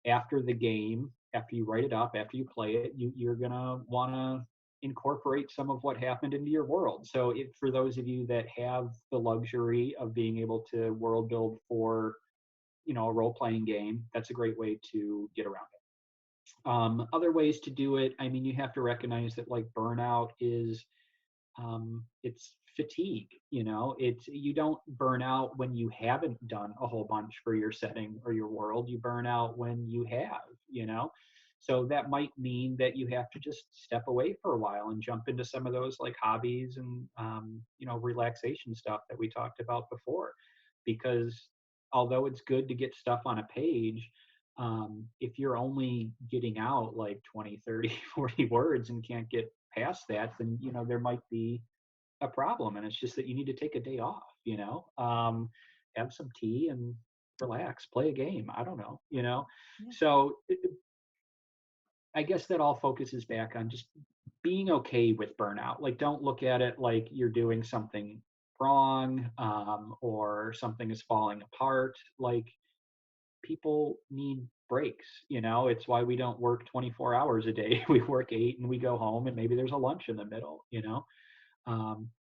Speaker 2: after the game, after you write it up, after you play it, you're going to want to incorporate some of what happened into your world. So for those of you that have the luxury of being able to world build for, a role-playing game, that's a great way to get around it. Other ways to do it, I mean, you have to recognize that like burnout is it's fatigue. You don't burn out when you haven't done a whole bunch for your setting or your world. You burn out when you have. So that might mean that you have to just step away for a while and jump into some of those like hobbies and relaxation stuff that we talked about before, because although it's good to get stuff on a page, if you're only getting out like 20, 30, 40 words and can't get past that, then there might be a problem, and it's just that you need to take a day off. Have some tea and relax, play a game, I don't know.
Speaker 1: Yeah.
Speaker 2: So I guess that all focuses back on just being okay with burnout. Like, don't look at it like you're doing something wrong, or something is falling apart. Like, people need breaks. It's why we don't work 24 hours a day. We work 8 and we go home, and maybe there's a lunch in the middle.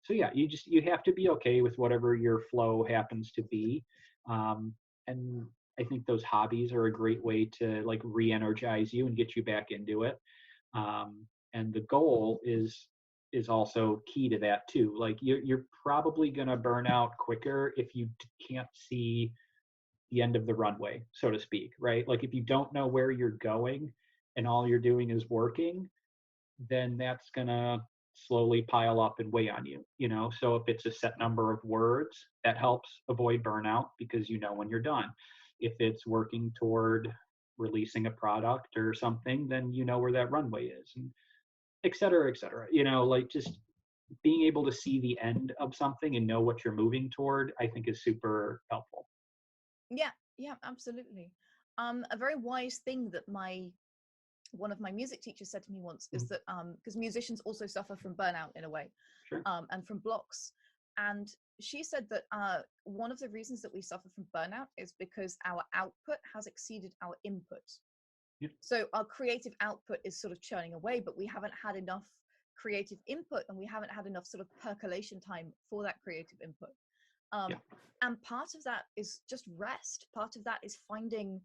Speaker 2: So yeah, you have to be okay with whatever your flow happens to be. And I think those hobbies are a great way to like re-energize you and get you back into it. And the goal is also key to that too. Like you're probably going to burn out quicker if you can't see the end of the runway, so to speak, right? Like if you don't know where you're going and all you're doing is working, then that's going to slowly pile up and weigh on you. So if it's a set number of words, that helps avoid burnout because you know when you're done. If it's working toward releasing a product or something, then you know where that runway is, and et cetera, et cetera. Like just being able to see the end of something and know what you're moving toward, I think is super helpful.
Speaker 1: Yeah, absolutely. A very wise thing that one of my music teachers said to me once is that because musicians also suffer from burnout in a way,
Speaker 2: Sure.
Speaker 1: and from blocks. And she said that one of the reasons that we suffer from burnout is because our output has exceeded our input.
Speaker 2: Yep.
Speaker 1: So our creative output is sort of churning away, but we haven't had enough creative input, and we haven't had enough sort of percolation time for that creative input.
Speaker 2: Yeah.
Speaker 1: And part of that is just rest. Part of that is finding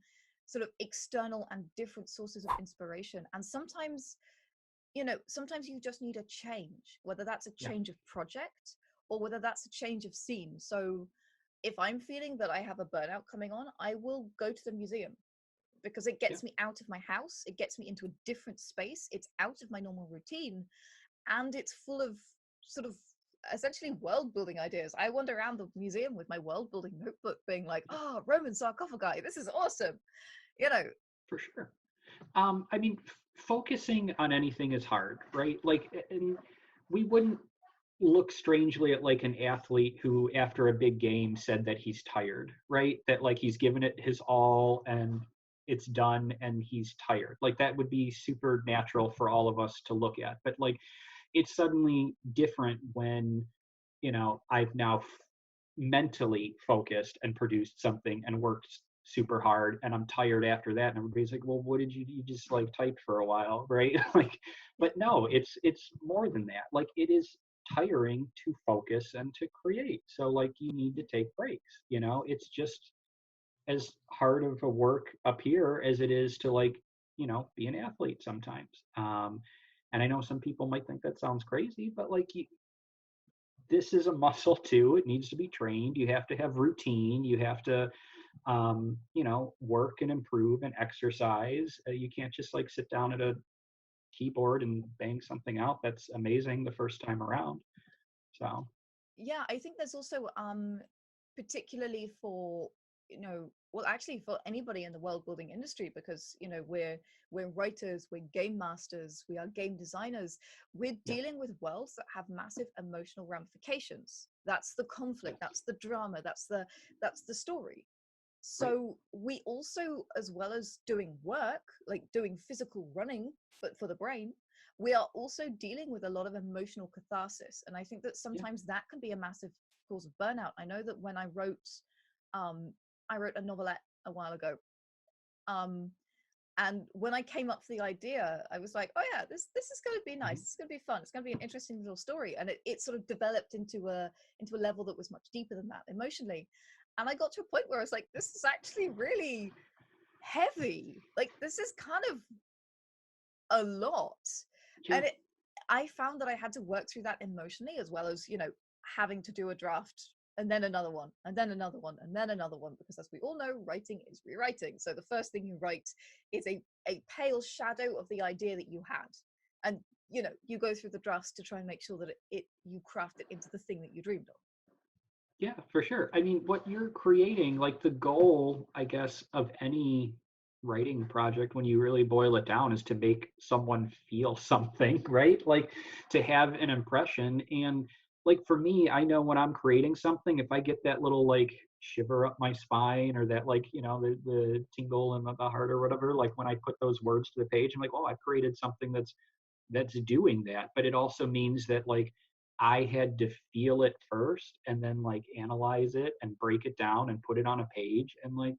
Speaker 1: sort of external and different sources of inspiration. And sometimes you just need a change, whether that's a change of project or whether that's a change of scene. So if I'm feeling that I have a burnout coming on, I will go to the museum because it gets me out of my house. It gets me into a different space. It's out of my normal routine, and it's full of sort of essentially world building ideas. I wander around the museum with my world building notebook being like, oh, Roman sarcophagi, this is awesome.
Speaker 2: For sure. I mean, focusing on anything is hard, right? Like, and we wouldn't look strangely at like an athlete who after a big game said that he's tired, right? That like he's given it his all and it's done and he's tired. Like that would be super natural for all of us to look at. But like it's suddenly different when, I've now mentally focused and produced something and worked super hard and I'm tired after that, and everybody's like, well, what did you just like typed for a while, right? Like, but no, it's more than that. Like it is tiring to focus and to create, so like you need to take breaks. It's just as hard of a work up here as it is to like, be an athlete sometimes. And I know some people might think that sounds crazy, but like this is a muscle too. It needs to be trained. You have to have routine. You have to, work and improve and exercise. You can't just like sit down at a keyboard and bang something out. That's amazing the first time around. So
Speaker 1: Yeah, I think there's also particularly for, well, actually for anybody in the world building industry, because we're writers, we're game masters, we are game designers. We're
Speaker 2: yeah,
Speaker 1: dealing with worlds that have massive emotional ramifications. That's the conflict, that's the drama, that's the story.
Speaker 2: right.
Speaker 1: So we also, as well as doing work, like doing physical running, but for the brain, we are also dealing with a lot of emotional catharsis. And I think that
Speaker 2: Yeah,
Speaker 1: sometimes that can be a massive cause of burnout. I know that when I wrote a novelette a while ago. Um, and when I came up with the idea, I was like, oh yeah, this is going to be nice.
Speaker 2: mhm,
Speaker 1: It's going to be fun. It's going to be an interesting little story. And it sort of developed into a level that was much deeper than that emotionally. And I got to a point where I was like, this is actually really heavy. Like this is kind of a lot.
Speaker 2: yeah,
Speaker 1: And I found that I had to work through that emotionally, as well as, having to do a draft and then another one and then another one and then another one, because as we all know, writing is rewriting. So the first thing you write is a pale shadow of the idea that you had. And, you go through the drafts to try and make sure that you craft it into the thing that you dreamed of.
Speaker 2: yeah, for sure. I mean, what you're creating, like the goal, I guess, of any writing project, when you really boil it down, is to make someone feel something, right? Like to have an impression. And like for me, I know when I'm creating something, if I get that little like shiver up my spine, or that like, the tingle in the heart or whatever, like when I put those words to the page, I'm like, oh, I've created something that's doing that. But it also means that like I had to feel it first and then like analyze it and break it down and put it on a page. And like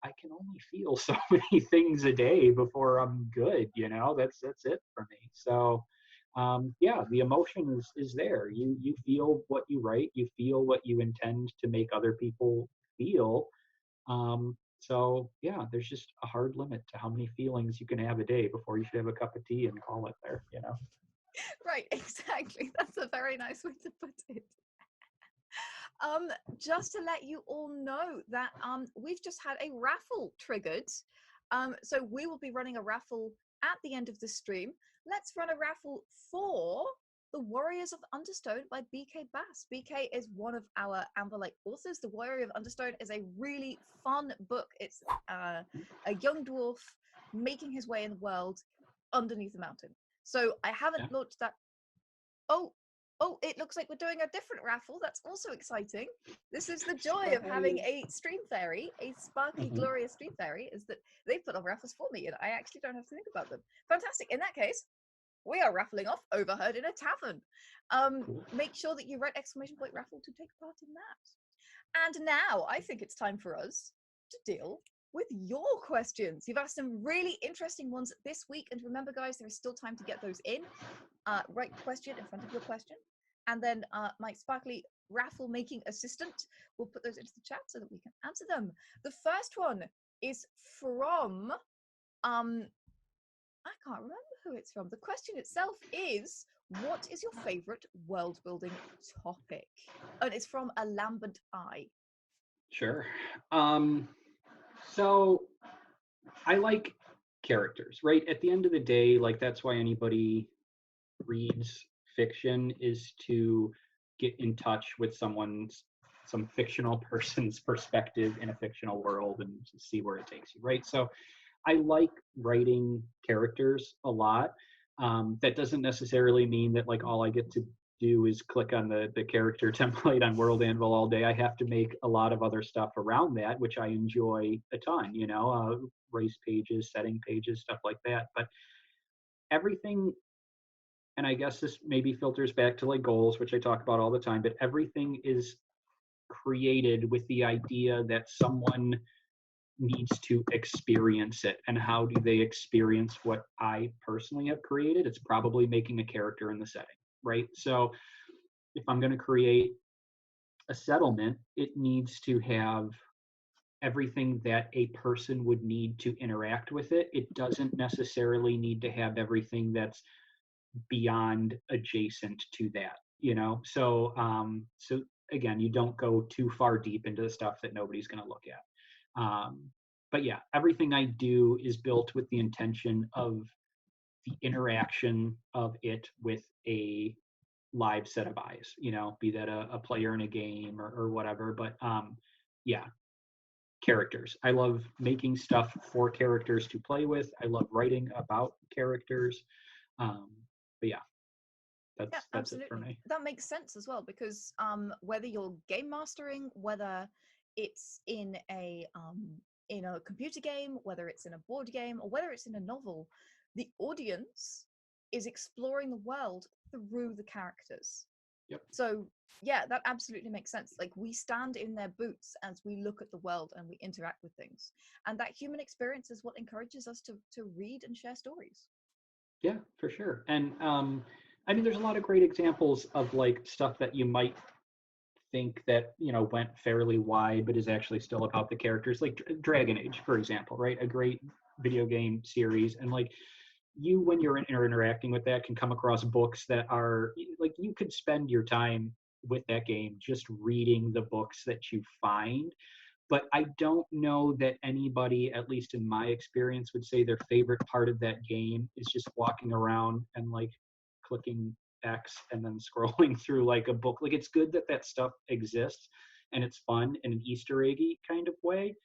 Speaker 2: I can only feel so many things a day before I'm good, That's it for me. So yeah, the emotion is there. You feel what you write, you feel what you intend to make other people feel. So yeah, there's just a hard limit to how many feelings you can have a day before you should have a cup of tea and call it there.
Speaker 1: Right, exactly. That's a very nice way to put it. Um, just to let you all know that we've just had a raffle triggered. So we will be running a raffle at the end of the stream. Let's run a raffle for The Warriors of Understone by BK Bass. BK is one of our Anvilite authors. The Warrior of Understone is a really fun book. It's a young dwarf making his way in the world underneath the mountain. So I haven't
Speaker 2: Yeah.
Speaker 1: launched that. Oh, oh, it looks like we're doing a different raffle. That's also exciting. This is the joy of having
Speaker 2: Surprise.
Speaker 1: a stream fairy, a sparkly,
Speaker 2: Mhm.
Speaker 1: glorious stream fairy, is that they put on raffles for me and I actually don't have to think about them. Fantastic. In that case, we are raffling off Overheard in a Tavern.
Speaker 2: Cool.
Speaker 1: Make sure that you write exclamation point raffle to take part in that. And now I think it's time for us to deal with your questions. You've asked some really interesting ones this week. And remember, guys, there is still time to get those in. Write question in front of your question. And then my sparkly raffle making assistant will put those into the chat so that we can answer them. The first one is from, I can't remember who it's from. The question itself is, what is your favorite world building topic? And it's from a lambent eye.
Speaker 2: Sure. Um, so I like characters, right? At the end of the day, like that's why anybody reads fiction, is to get in touch with some fictional person's perspective in a fictional world and see where it takes you, right? So I like writing characters a lot. That doesn't necessarily mean that like all I get to do is click on the character template on World Anvil all day. I have to make a lot of other stuff around that, which I enjoy a ton. Race pages, setting pages, stuff like that. But everything, and I guess this maybe filters back to like goals, which I talk about all the time. But everything is created with the idea that someone needs to experience it. And how do they experience what I personally have created? It's probably making a character in the setting, right? So if I'm going to create a settlement, it needs to have everything that a person would need to interact with it. It doesn't necessarily need to have everything that's beyond adjacent to that, you know? So again, you don't go too far deep into the stuff that nobody's going to look at. But yeah, everything I do is built with the intention of the interaction of it with a live set of eyes, you know, be that a player in a game or whatever. But yeah, characters. I love making stuff for characters to play with. I love writing about characters. Um, but yeah,
Speaker 1: Yeah,
Speaker 2: that's it for
Speaker 1: absolutely.
Speaker 2: me.
Speaker 1: That makes sense as well because whether you're game mastering, whether it's in a computer game, whether it's in a board game, or whether it's in a novel, the audience is exploring the world through the characters.
Speaker 2: Yep.
Speaker 1: So yeah, that absolutely makes sense. Like we stand in their boots as we look at the world and we interact with things, and that human experience is what encourages us to read and share stories.
Speaker 2: Yeah, for sure. And I mean, there's a lot of great examples of like stuff that you might think that, you know, went fairly wide, but is actually still about the characters, like Dragon Age, for example, right? A great video game series. And like you, when you're interacting with that, can come across books that are like you could spend your time with that game just reading the books that you find. But I don't know that anybody, at least in my experience, would say their favorite part of that game is just walking around and like clicking X and then scrolling through like a book. Like it's good that that stuff exists and it's fun in an Easter eggy kind of way.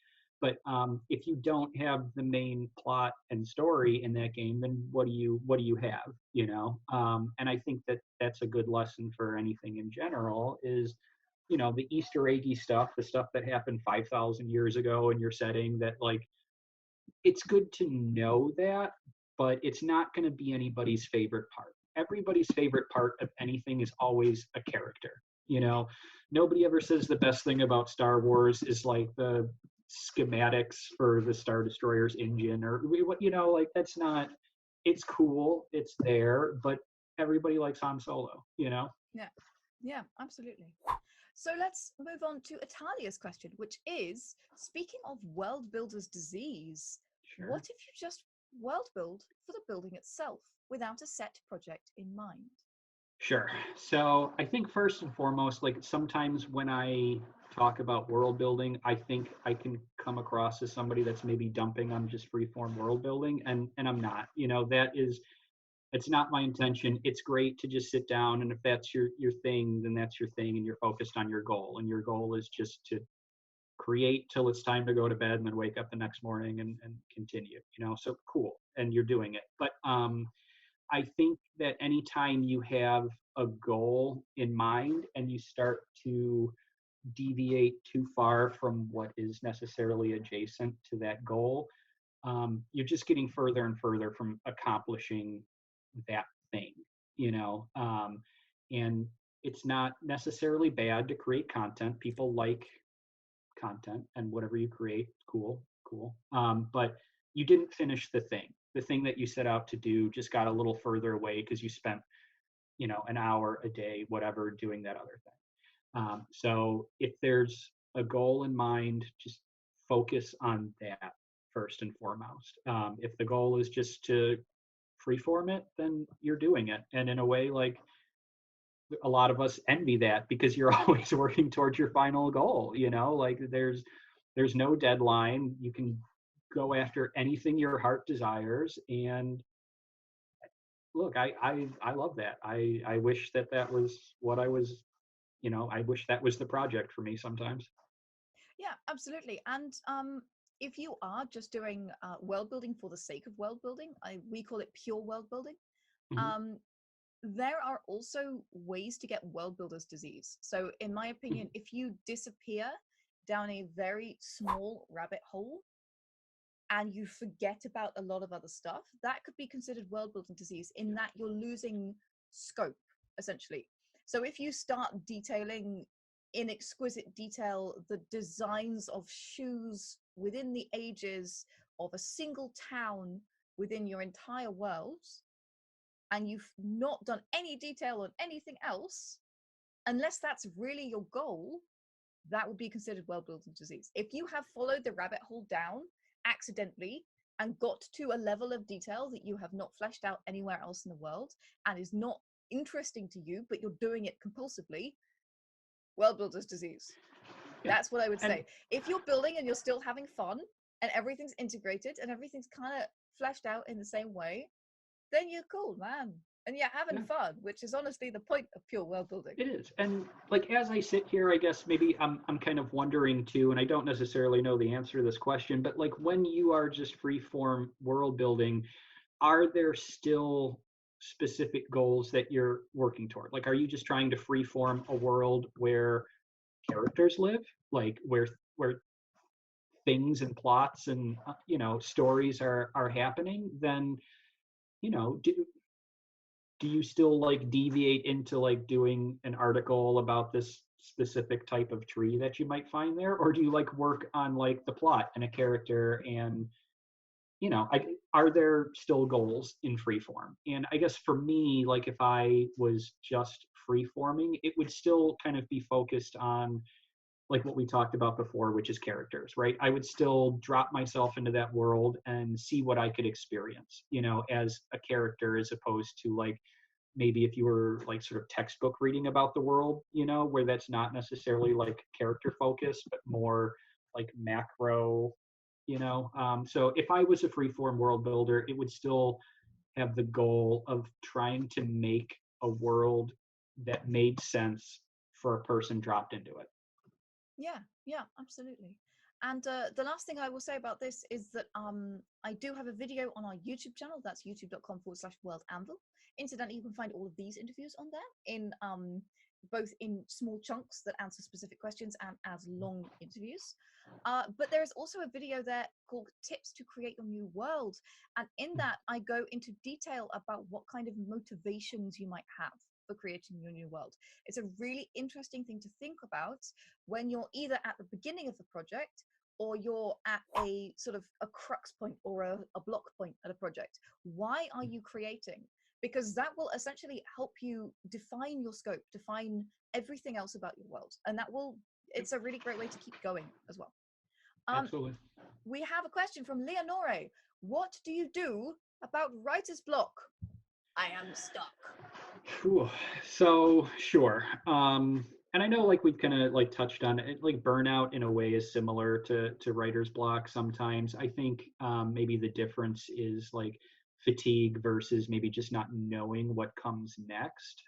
Speaker 2: But if you don't have the main plot and story in that game, then what do you have? You know, and I think that that's a good lesson for anything in general. Is you know the Easter eggy stuff, the stuff that happened 5,000 years ago in your setting. That like it's good to know that, but it's not going to be anybody's favorite part. Everybody's favorite part of anything is always a character. You know, nobody ever says the best thing about Star Wars is like the schematics for the Star Destroyer's engine or what, you know, like that's not, it's cool, it's there, but everybody likes Han Solo, you know?
Speaker 1: Yeah, yeah, absolutely. So let's move on to Italia's question, which is speaking of world builder's disease, what
Speaker 2: Sure.
Speaker 1: if you just world build for the building itself without a set project in mind?
Speaker 2: Sure. So I think first and foremost, like sometimes when I talk about world building, I think I can come across as somebody that's maybe dumping on just freeform world building, and I'm not. You know, that is it's not my intention. It's great to just sit down, and if that's your thing, then that's your thing, and you're focused on your goal, and your goal is just to create till it's time to go to bed, and then wake up the next morning and continue. You know, so cool, and you're doing it. But I think that anytime you have a goal in mind and you start to deviate too far from what is necessarily adjacent to that goal, you're just getting further and further from accomplishing that thing, you know. And it's not necessarily bad to create content. People like content, and whatever you create, cool, cool. But you didn't finish the thing. The thing that you set out to do just got a little further away because you spent, you know, an hour a day, whatever, doing that other thing. So if there's a goal in mind, just focus on that first and foremost. If the goal is just to freeform it, then you're doing it. And in a way, like a lot of us envy that because you're always working towards your final goal, you know, like there's no deadline. You can go after anything your heart desires. And look, I love that. I wish that that was what I was, you know, I wish that was the project for me sometimes.
Speaker 1: Yeah, absolutely. And if you are just doing world building for the sake of world building, we call it pure world building.
Speaker 2: Mhm.
Speaker 1: Um, there are also ways to get world builder's disease. So, in my opinion, if you disappear down a very small rabbit hole and you forget about a lot of other stuff, that could be considered world building disease in that you're losing scope, essentially. So if you start detailing in exquisite detail the designs of shoes within the ages of a single town within your entire world, and you've not done any detail on anything else, unless that's really your goal, that would be considered world building disease. If you have followed the rabbit hole down accidentally and got to a level of detail that you have not fleshed out anywhere else in the world and is not interesting to you, but you're doing it compulsively, world builder's disease.
Speaker 2: Yeah.
Speaker 1: That's what I would
Speaker 2: And
Speaker 1: say. If you're building and you're still having fun and everything's integrated and everything's kind of fleshed out in the same way, then you're cool, man. And you're having fun, which is honestly the point of pure world building.
Speaker 2: it is. And like as I sit here, I guess maybe I'm kind of wondering too, and I don't necessarily know the answer to this question, but like when you are just freeform world building, are there still specific goals that you're working toward? Like, are you just trying to freeform a world where characters live, like where things and plots and stories are happening? Then do you still like deviate into like doing an article about this specific type of tree that you might find there, or do you like work on like the plot and a character? And are there still goals in freeform? And I guess for me, like if I was just freeforming, it would still kind of be focused on like what we talked about before, which is characters, right? I would still drop myself into that world and see what I could experience, as a character, as opposed to like maybe if you were like sort of textbook reading about the world, where that's not necessarily like character focused, but more like macro, So if I was a freeform world builder, it would still have the goal of trying to make a world that made sense for a person dropped into it.
Speaker 1: Yeah, absolutely. And the last thing I will say about this is that I do have a video on our YouTube channel. That's youtube.com/World Anvil. Incidentally, you can find all of these interviews on there in both in small chunks that answer specific questions and as long interviews. But there is also a video there called Tips to Create Your New World. And in that, I go into detail about what kind of motivations you might have for creating your new world. It's a really interesting thing to think about when you're either at the beginning of the project or you're at a sort of a crux point or a block point at a project. Why are you creating? Because that will essentially help you define your scope, define everything else about your world. And it's a really great way to keep going as well.
Speaker 2: Absolutely.
Speaker 1: We have a question from Leonore. What do you do about writer's block? I am stuck.
Speaker 2: So sure. And I know like we've kind of like touched on it, like burnout in a way is similar to writer's block sometimes. I think maybe the difference is like fatigue versus maybe just not knowing what comes next.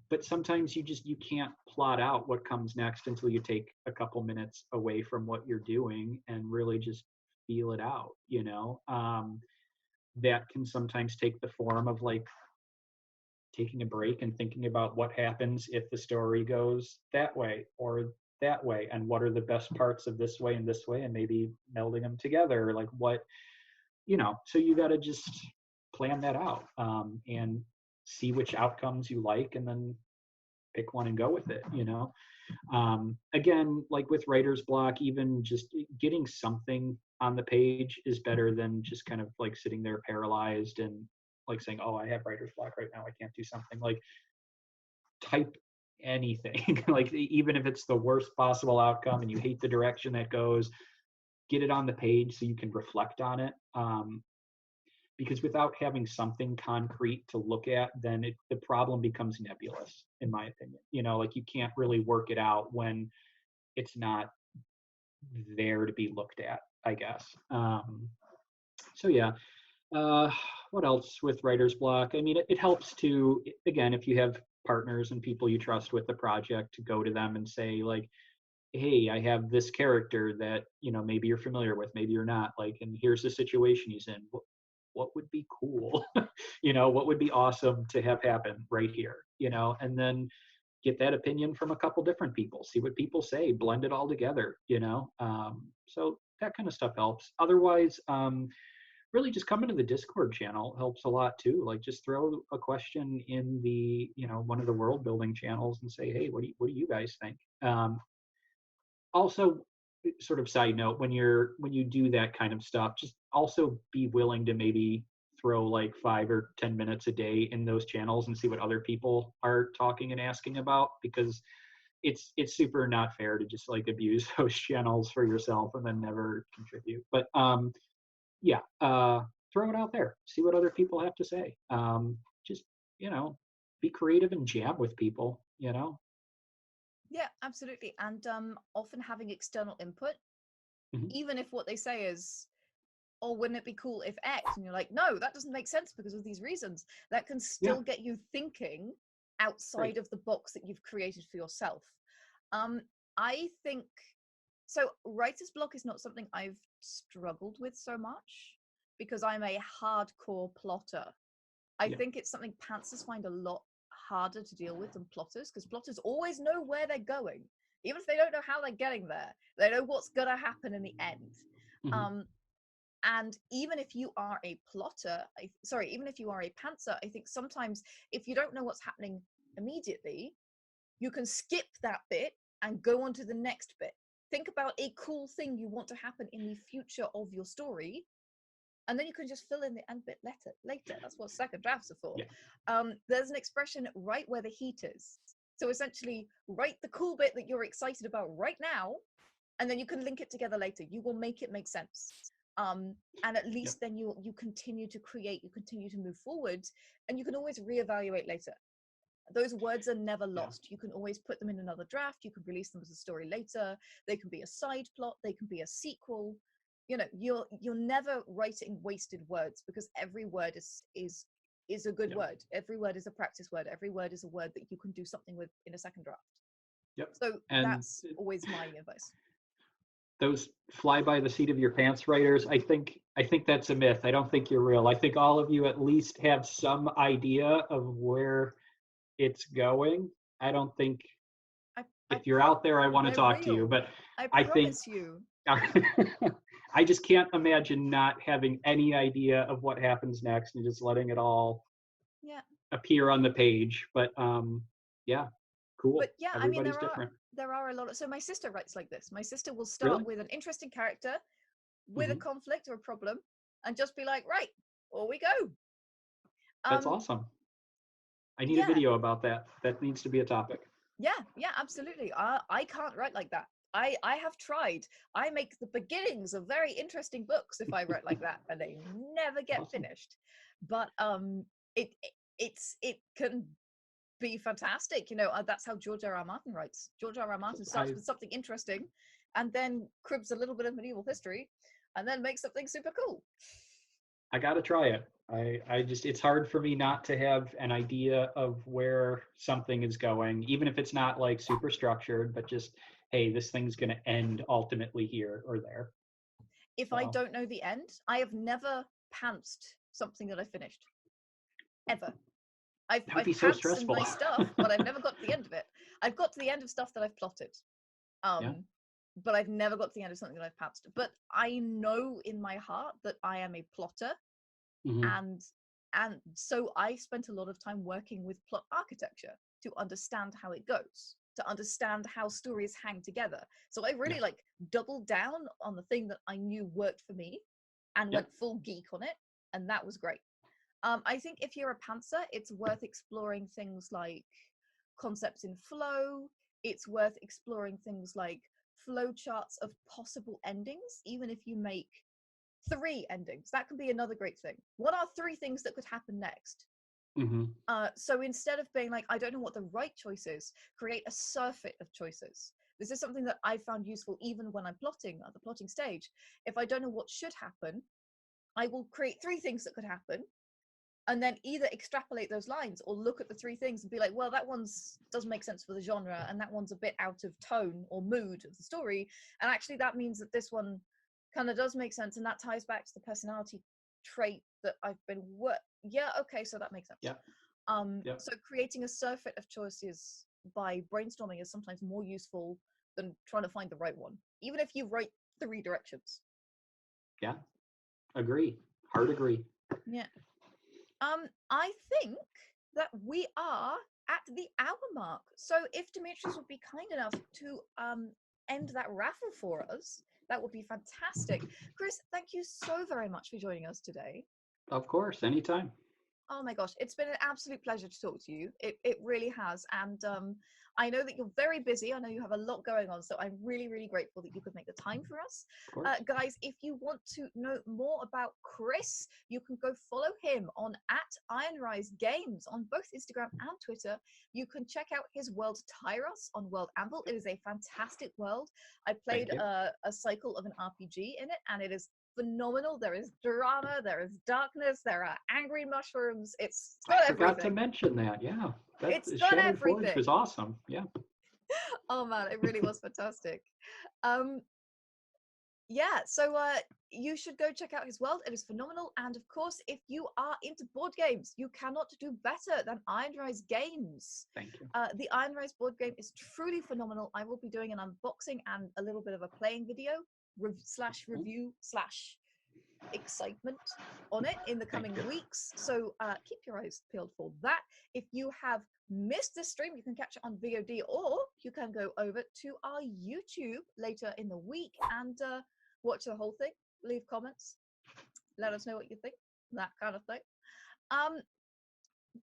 Speaker 2: But sometimes you can't plot out what comes next until you take a couple minutes away from what you're doing and really just feel it out, that can sometimes take the form of like taking a break and thinking about what happens if the story goes that way or that way, and what are the best parts of this way, and maybe melding them together, like what, so you got to just plan that out and see which outcomes you like, and then pick one and go with it, again, like with writer's block, even just getting something on the page is better than just kind of like sitting there paralyzed and like saying, oh, I have writer's block right now, I can't do something. Like type anything, like even if it's the worst possible outcome and you hate the direction that goes, get it on the page so you can reflect on it. Because without having something concrete to look at, then the problem becomes nebulous, in my opinion. Like you can't really work it out when it's not there to be looked at, I guess. So yeah. What else with writer's block? I mean, it helps to, again, if you have partners and people you trust with the project, to go to them and say like, hey, I have this character that, maybe you're familiar with, maybe you're not, like, and here's the situation he's in. What would be cool? What would be awesome to have happen right here, and then get that opinion from a couple different people, see what people say, blend it all together, so that kind of stuff helps. Otherwise, really just come into the Discord channel helps a lot too. Like just throw a question in the, one of the world building channels and say, hey, what do you guys think? Also, sort of side note, when you do that kind of stuff, just also be willing to maybe throw like 5 or 10 minutes a day in those channels and see what other people are talking and asking about, because it's super not fair to just like abuse those channels for yourself and then never contribute. But yeah, throw it out there, see what other people have to say. Just, be creative and jam with people.
Speaker 1: Yeah, absolutely. And often having external input,
Speaker 2: Mhm.
Speaker 1: even if what they say is, oh, wouldn't it be cool if X? And you're like, no, that doesn't make sense because of these reasons. That can
Speaker 2: Yeah,
Speaker 1: still get you thinking
Speaker 2: right.
Speaker 1: outside of the box that you've created for yourself. Um, I think so. Writer's block is not something I've struggled with so much because I'm a hardcore plotter. I
Speaker 2: Yeah.
Speaker 1: think it's something pantsers find a lot harder to deal with than plotters, because plotters always know where they're going. Even if they don't know how they're getting there, they know what's going to happen in the end.
Speaker 2: Mhm.
Speaker 1: Um, and even if you are a plotter, even if you are a pantser, I think sometimes if you don't know what's happening immediately, you can skip that bit and go on to the next bit. Think about a cool thing you want to happen in the future of your story, and then you can just fill in the end bit later. That's what second drafts are for.
Speaker 2: Yeah.
Speaker 1: There's an expression, right where the heat is. So essentially, write the cool bit that you're excited about right now, and then you can link it together later. You will make it make sense. And at
Speaker 2: Yep.
Speaker 1: least then you continue to create, you continue to move forward, and you can always reevaluate later. Those words are never
Speaker 2: Yeah.
Speaker 1: lost. You can always put them in another draft. You can release them as a story later. They can be a side plot. They can be a sequel. You're never writing wasted words, because every word is a good
Speaker 2: Yep.
Speaker 1: word. Every word is a practice word. Every word is a word that you can do something with in a second draft.
Speaker 2: Yep.
Speaker 1: So
Speaker 2: And
Speaker 1: that's always my advice.
Speaker 2: those fly by the seat of your pants writers, I think that's a myth. I don't think you're real. I think all of you at least have some idea of where it's going. I don't think,
Speaker 1: I I
Speaker 2: if you're out there, I want to
Speaker 1: They're
Speaker 2: talk to you,
Speaker 1: real.
Speaker 2: but
Speaker 1: I
Speaker 2: I think
Speaker 1: promise you.
Speaker 2: I just can't imagine not having any idea of what happens next and just letting it all
Speaker 1: Yeah.
Speaker 2: appear on the page. But yeah, cool.
Speaker 1: But yeah, I mean,
Speaker 2: Everybody's different.
Speaker 1: there are a lot of, so my sister writes like this. My sister will start
Speaker 2: Really?
Speaker 1: with an interesting character with a
Speaker 2: Hmm.
Speaker 1: conflict or a problem and just be like, right, or we go.
Speaker 2: That's
Speaker 1: um
Speaker 2: awesome. I need a
Speaker 1: yeah,
Speaker 2: video about that. That needs to be a topic.
Speaker 1: yeah, absolutely. I can't write like that. I have tried. I make the beginnings of very interesting books if I write like that, and they never get
Speaker 2: Awesome.
Speaker 1: finished. But it can be fantastic. That's how George R. R. Martin writes. George R. R. Martin starts
Speaker 2: I
Speaker 1: with something interesting, and then cribs a little bit of medieval history, and then makes something super cool.
Speaker 2: I got to try it. I just, it's hard for me not to have an idea of where something is going, even if it's not like super structured, but just, hey, this thing's going to end ultimately here or there.
Speaker 1: If I
Speaker 2: So
Speaker 1: don't know the end, I have never pantsed something that I finished, ever.
Speaker 2: that would
Speaker 1: I've
Speaker 2: be so
Speaker 1: pantsed in
Speaker 2: stressful.
Speaker 1: my stuff, but I've never got to the end of it. I've got to the end of stuff that I've plotted.
Speaker 2: Yeah.
Speaker 1: But I've never got to the end of something that I've pantsed. But I know in my heart that I am a plotter,
Speaker 2: Hmm.
Speaker 1: and so I spent a lot of time working with plot architecture to understand how it goes, to understand how stories hang together. So I
Speaker 2: Yeah.
Speaker 1: really like doubled down on the thing that I knew worked for me and
Speaker 2: Yep.
Speaker 1: went full geek on it, and that was great. I think if you're a pantser, it's worth exploring things like concepts in flow. It's worth exploring things like flow charts of possible endings, even if you make 3 endings. That can be another great thing. What are 3 things that could happen next?
Speaker 2: Hmm.
Speaker 1: So instead of being like, I don't know what the right choice is, create a surfeit of choices. This is something that I found useful even when I'm plotting at the plotting stage. If I don't know what should happen, I will create 3 things that could happen, and then either extrapolate those lines or look at the 3 things and be like, well, that one's doesn't make sense for the genre, and that one's a bit out of tone or mood of the story, and actually that means that this one kind of does make sense, and that ties back to the personality trait that I've been yeah, okay, so that makes sense.
Speaker 2: Yeah. Yep.
Speaker 1: So creating a surfeit of choices by brainstorming is sometimes more useful than trying to find the right one, even if you write 3 directions.
Speaker 2: Yeah. Agree. Hard agree.
Speaker 1: Yeah. I think that we are at the hour mark. So if Demetrius would be kind enough to end that raffle for us, that would be fantastic. Chris, thank you so very much for joining us today.
Speaker 2: Of course. Anytime.
Speaker 1: Oh my gosh, it's been an absolute pleasure to talk to you. It really has. And I know that you're very busy. I know you have a lot going on. So I'm really, really grateful that you could make the time for us.
Speaker 2: Of course.
Speaker 1: Guys, if you want to know more about Chris, you can go follow him on @Ironrise Games on both Instagram and Twitter. You can check out his world Tyros on World Anvil. It is a fantastic world. I played a cycle of an RPG in it, and it is phenomenal. There is drama, there is darkness, there are angry mushrooms. It's got
Speaker 2: I forgot
Speaker 1: everything.
Speaker 2: to mention that. Yeah,
Speaker 1: It's got
Speaker 2: Shattered Forge
Speaker 1: everything.
Speaker 2: was awesome. Yeah.
Speaker 1: Oh man, it really was fantastic. Yeah, so you should go check out his world. It is phenomenal. And of course, if you are into board games, you cannot do better than Ironrise Games.
Speaker 2: Thank you.
Speaker 1: The Ironrise board game is truly phenomenal. I will be doing an unboxing and a little bit of a playing video /review/ excitement on it in the coming weeks. So keep your eyes peeled for that. If you have missed this stream, you can catch it on VOD, or you can go over to our YouTube later in the week and watch the whole thing. Leave comments, let us know what you think, that kind of thing.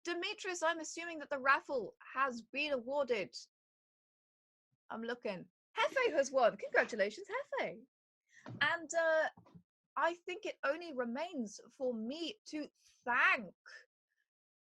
Speaker 1: Demetrius, I'm assuming that the raffle has been awarded. I'm looking. Hefe has won. Congratulations, Hefe. And I think it only remains for me to thank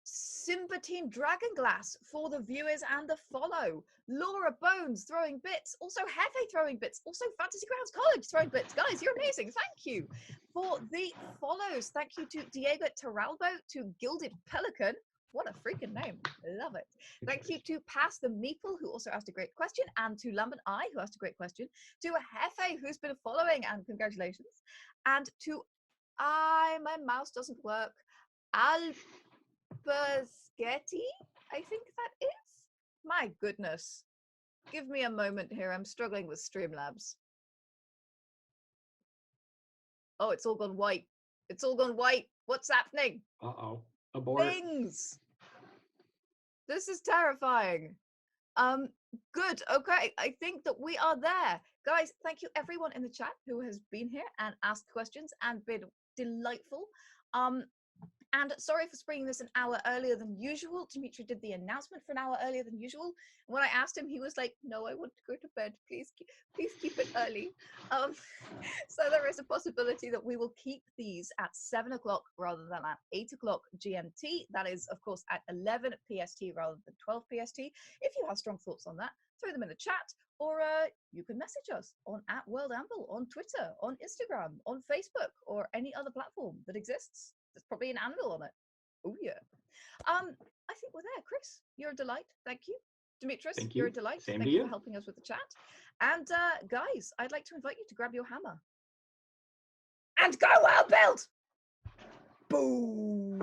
Speaker 1: Simba Team Dragonglass for the viewers and the follow. Laura Bones throwing bits. Also Hefe throwing bits. Also Fantasy Grounds College throwing bits. Guys, you're amazing. Thank you for the follows. Thank you to Diego Terralbo, to Gilded Pelican. What a freaking name. Love it. Thank you to Pass the Meeple, who also asked a great question, and to Lambert Eye, who asked a great question, to Hefe, who's been following, and congratulations, and to my mouse doesn't work, Alberschetti, I think that is. My goodness. Give me a moment here. I'm struggling with Streamlabs. Oh, it's all gone white. It's all gone white. What's happening?
Speaker 2: Uh-oh. Abort.
Speaker 1: Things. This is terrifying. Good. Okay. I think that we are there. Guys, thank you everyone in the chat who has been here and asked questions and been delightful. And sorry for springing this an hour earlier than usual. Dimitri did the announcement for an hour earlier than usual. And when I asked him, he was like, no, I want to go to bed. Please keep it early. So there is a possibility that we will keep these at 7 o'clock rather than at 8 o'clock GMT. That is, of course, at 11 PST rather than 12 PST. If you have strong thoughts on that, throw them in the chat, or you can message us on @World Anvil on Twitter, on Instagram, on Facebook, or any other platform that exists. There's probably an anvil on it. Oh yeah. I think we're there. Chris, you're a delight. Thank you. Demetrius, you're a delight.
Speaker 2: Same
Speaker 1: Thank
Speaker 2: to
Speaker 1: you
Speaker 2: you
Speaker 1: for helping us with the chat. And guys, I'd like to invite you to grab your hammer and go well build. Boom.